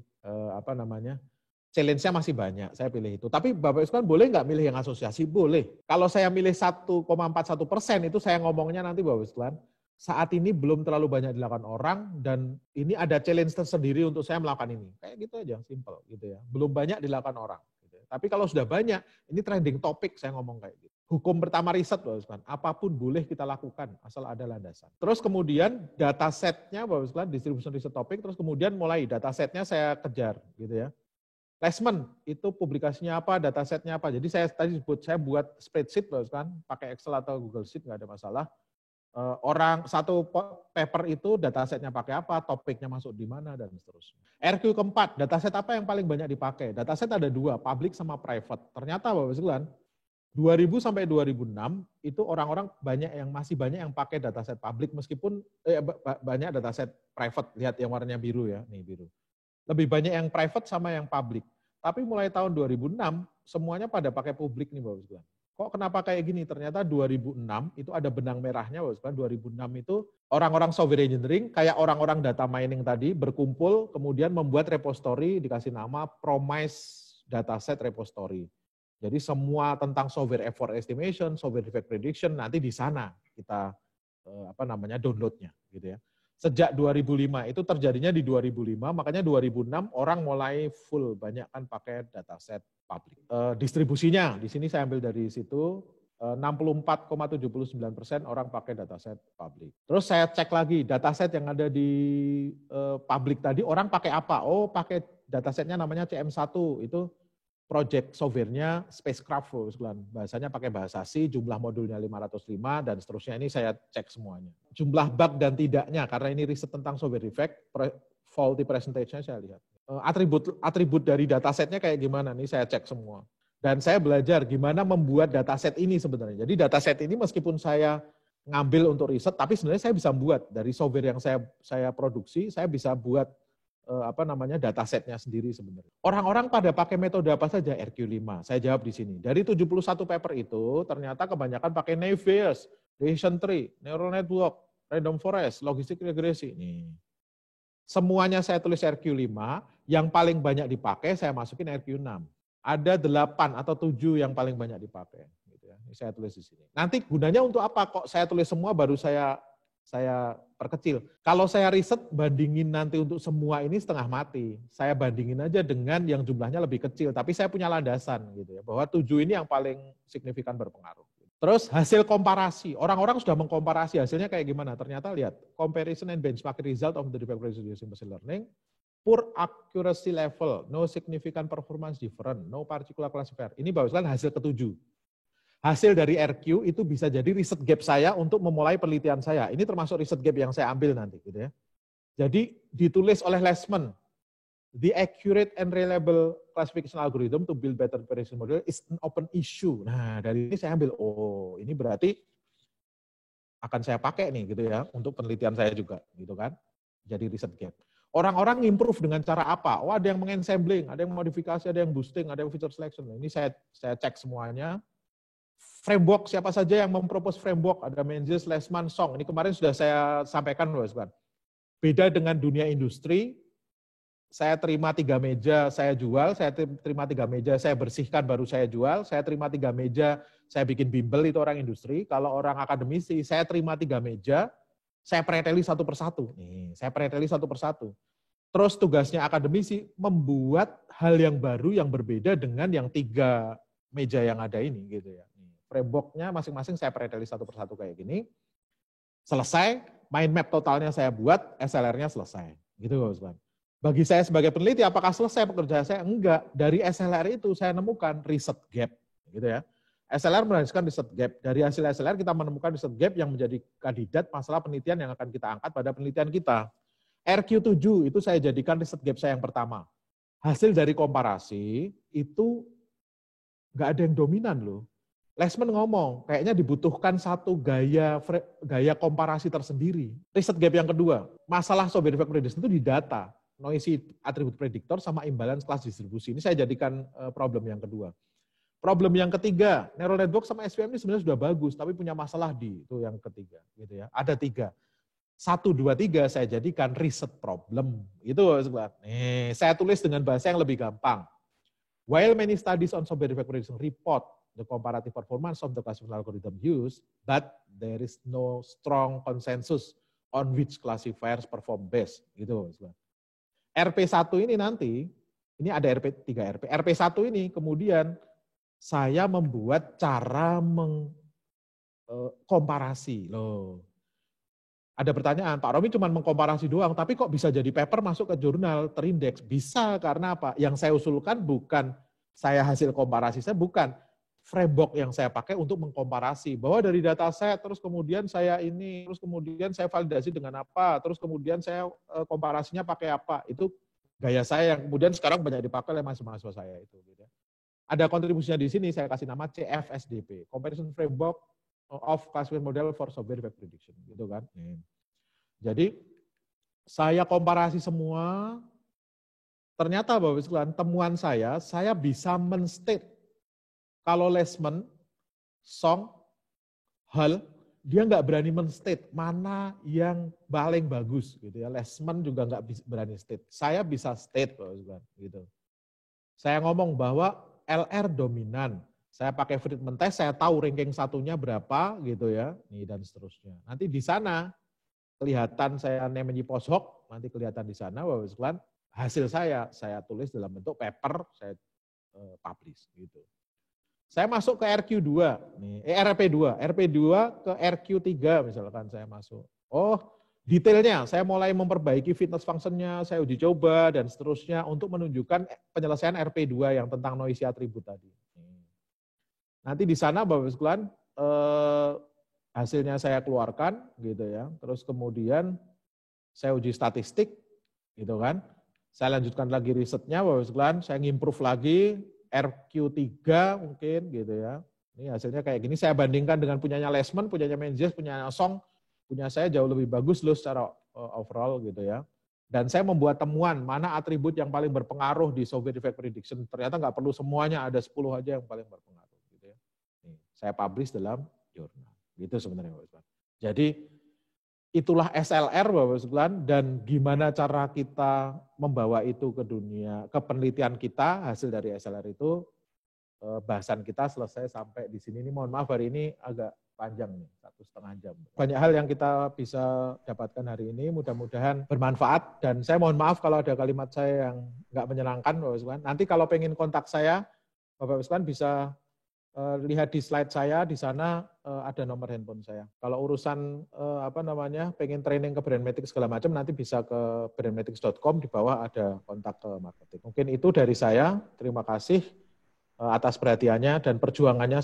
Speaker 1: challenge-nya masih banyak, saya pilih itu. Tapi Bapak Ibu sekalian boleh nggak milih yang asosiasi? Boleh. Kalau saya milih 1,41%, itu saya ngomongnya nanti Bapak Ibu sekalian, saat ini belum terlalu banyak dilakukan orang, dan ini ada challenge tersendiri untuk saya melakukan ini. Kayak gitu aja, simple gitu ya. Belum banyak dilakukan orang. Gitu ya. Tapi kalau sudah banyak, ini trending topik saya ngomong kayak gitu. Hukum pertama riset, Bapak sekalian, apapun boleh kita lakukan, asal ada landasan. Terus kemudian datasetnya, Bapak sekalian, distribution riset topik, terus kemudian mulai datasetnya saya kejar, gitu ya. Placement, itu publikasinya apa, datasetnya apa. Jadi saya tadi sebut, saya buat spreadsheet, Bapak sekalian, pakai Excel atau Google Sheet, nggak ada masalah. Orang satu paper itu datasetnya pakai apa, topiknya masuk di mana, dan seterusnya. RQ keempat, dataset apa yang paling banyak dipakai? Dataset ada 2, public sama private. Ternyata Bapak sekalian, 2000 sampai 2006 itu orang-orang masih banyak yang pakai dataset public, meskipun banyak dataset private. Lihat yang warnanya biru ya, nih biru. Lebih banyak yang private sama yang public. Tapi mulai tahun 2006 semuanya pada pakai public nih Bapak sekalian. Kok kenapa kayak gini? Ternyata 2006 itu ada benang merahnya, Bapak sekalian. 2006 itu orang-orang software engineering, kayak orang-orang data mining tadi, berkumpul, kemudian membuat repository, dikasih nama Promise Dataset Repository. Jadi semua tentang software effort estimation, software defect prediction, nanti di sana kita downloadnya, gitu ya. Sejak 2005, itu terjadinya di 2005, makanya 2006 orang mulai full, banyak kan pakai dataset public. Distribusinya, di sini saya ambil dari situ, 64,79% orang pakai dataset public. Terus saya cek lagi, dataset yang ada di public tadi, orang pakai apa? Oh, pakai datasetnya namanya CM1, itu project software-nya spacecraft, bahasanya pakai bahasa C, jumlah modulnya 505, dan seterusnya. Ini saya cek semuanya. Jumlah bug dan tidaknya, karena ini riset tentang software defect, faulty presentation saya lihat. Atribut dari datasetnya kayak gimana, nih saya cek semua. Dan saya belajar gimana membuat dataset ini sebenarnya. Jadi dataset ini meskipun saya ngambil untuk riset, tapi sebenarnya saya bisa buat dari software yang saya produksi, saya bisa buat datasetnya sendiri sebenarnya. Orang-orang pada pakai metode apa saja? RQ5. Saya jawab di sini. Dari 71 paper itu, ternyata kebanyakan pakai Navier, decision tree, neural network, random forest, logistic regresi. Nih. Semuanya saya tulis RQ5, yang paling banyak dipakai saya masukin RQ6. Ada 8 atau 7 yang paling banyak dipakai. Gitu ya. Ini saya tulis di sini. Nanti gunanya untuk apa? Kok saya tulis semua baru saya perkecil. Kalau saya riset bandingin nanti untuk semua ini setengah mati. Saya bandingin aja dengan yang jumlahnya lebih kecil, tapi saya punya landasan gitu ya, bahwa 7 ini yang paling signifikan berpengaruh. Terus hasil komparasi, orang-orang sudah mengkomparasi hasilnya kayak gimana? Ternyata lihat, comparison and benchmark result of the defect prediction using machine learning, poor accuracy level, no significant performance difference, no particular classifier. Ini barusan hasil ke-7. Hasil dari RQ itu bisa jadi riset gap saya untuk memulai penelitian saya. Ini termasuk riset gap yang saya ambil nanti, gitu ya. Jadi ditulis oleh Leishman, the accurate and reliable classification algorithm to build better prediction model is an open issue. Nah, dari ini saya ambil, oh ini berarti akan saya pakai nih gitu ya untuk penelitian saya juga, gitu kan. Jadi riset gap. Orang-orang improve dengan cara apa? Oh, ada yang mengensembling, ada yang modifikasi, ada yang boosting, ada yang feature selection. Ini saya cek semuanya. Framework, siapa saja yang mempropose framework, ada Menzies, Leishman, Song. Ini kemarin sudah saya sampaikan, Mas. Beda dengan dunia industri, saya terima 3 meja, saya jual, saya terima 3 meja, saya bersihkan baru saya jual, saya terima 3 meja, saya bikin bimbel, itu orang industri. Kalau orang akademisi, saya terima 3 meja, saya preteli satu persatu. Nih, saya preteli satu persatu. Terus tugasnya akademisi membuat hal yang baru yang berbeda dengan yang 3 meja yang ada ini, gitu ya. Framework-nya masing-masing saya preteli satu persatu kayak gini. Selesai, mind map totalnya saya buat, SLR-nya selesai. Gitu, Mas. Bagi saya sebagai peneliti, apakah selesai pekerjaan saya? Enggak. Dari SLR itu saya nemukan riset gap. Gitu ya. SLR menghasilkan riset gap. Dari hasil SLR kita menemukan riset gap yang menjadi kandidat masalah penelitian yang akan kita angkat pada penelitian kita. RQ7 itu saya jadikan riset gap saya yang pertama. Hasil dari komparasi itu enggak ada yang dominan loh. Leishman ngomong, kayaknya dibutuhkan satu gaya komparasi tersendiri. Riset gap yang kedua, masalah software defect prediction itu di data, noisy attribute predictor sama imbalance class distribusi. Ini saya jadikan problem yang kedua. Problem yang ketiga, neural network sama SVM ini sebenarnya sudah bagus, tapi punya masalah di itu yang ketiga, gitu ya. Ada 3. 1, 2, 3 saya jadikan riset problem. Itu nih, saya tulis dengan bahasa yang lebih gampang. While many studies on software defect prediction report the comparative performance of the classification algorithm used, but there is no strong consensus on which classifiers perform best. Gitu. RP1 ini nanti, ini ada RP3 RP. RP1 ini kemudian saya membuat cara mengkomparasi. Loh. Ada pertanyaan, Pak Romi cuma mengkomparasi doang, tapi kok bisa jadi paper masuk ke jurnal terindeks? Bisa, karena apa? Yang saya usulkan bukan saya hasil komparasi, saya bukan framework yang saya pakai untuk mengkomparasi bahwa dari data set terus kemudian saya validasi dengan apa, terus kemudian saya komparasinya pakai apa, itu gaya saya yang kemudian sekarang banyak dipakai oleh mahasiswa saya itu. Gitu. Ada kontribusinya di sini, saya kasih nama CFSDP, Comparison Framework of Classification Model for Software Defect Prediction, gitu kan. Jadi saya komparasi semua, ternyata Bapak sekalian temuan saya bisa menstate. Kalau Leishman, Song, Hull, dia nggak berani menstate mana yang paling bagus gitu ya. Leishman juga nggak berani state. Saya bisa state gitu. Saya ngomong bahwa LR dominan. Saya pakai Friedman test, saya tahu ranking satunya berapa gitu ya. Nih dan seterusnya. Nanti di sana kelihatan saya namanya post hoc, nanti kelihatan di sana Bapak sekalian hasil saya tulis dalam bentuk paper, saya publish gitu. Saya masuk ke RQ2, RP2 ke RQ3 misalkan saya masuk. Oh, detailnya saya mulai memperbaiki fitness functionnya, saya uji coba dan seterusnya untuk menunjukkan penyelesaian RP2 yang tentang noisy attribute tadi. Nanti di sana Bapak sekalian hasilnya saya keluarkan gitu ya. Terus kemudian saya uji statistik gitu kan. Saya lanjutkan lagi risetnya Bapak sekalian, saya ngimprove lagi RQ3 mungkin gitu ya. Ini hasilnya kayak gini, saya bandingkan dengan punyanya Leishman, punyanya Menzies, punyanya Song, punya saya jauh lebih bagus loh secara overall gitu ya. Dan saya membuat temuan mana atribut yang paling berpengaruh di software defect prediction. Ternyata nggak perlu semuanya, ada 10 aja yang paling berpengaruh gitu ya. Nih, saya publish dalam jurnal. Gitu sebenarnya Bapak. Jadi itulah SLR Bapak sekalian, dan gimana cara kita membawa itu ke dunia, ke penelitian kita, hasil dari SLR itu, bahasan kita selesai sampai di sini. Ini mohon maaf hari ini agak panjang nih, 1,5 jam. Banyak hal yang kita bisa dapatkan hari ini, mudah-mudahan bermanfaat, dan saya mohon maaf kalau ada kalimat saya yang nggak menyenangkan Bapak sekalian. Nanti kalau pengen kontak saya, Bapak sekalian bisa lihat di slide saya, di sana ada nomor handphone saya. Kalau urusan pengen training ke Brandmatics segala macam, nanti bisa ke brandmatics.com, di bawah ada kontak ke marketing. Mungkin itu dari saya, terima kasih atas perhatiannya dan perjuangannya.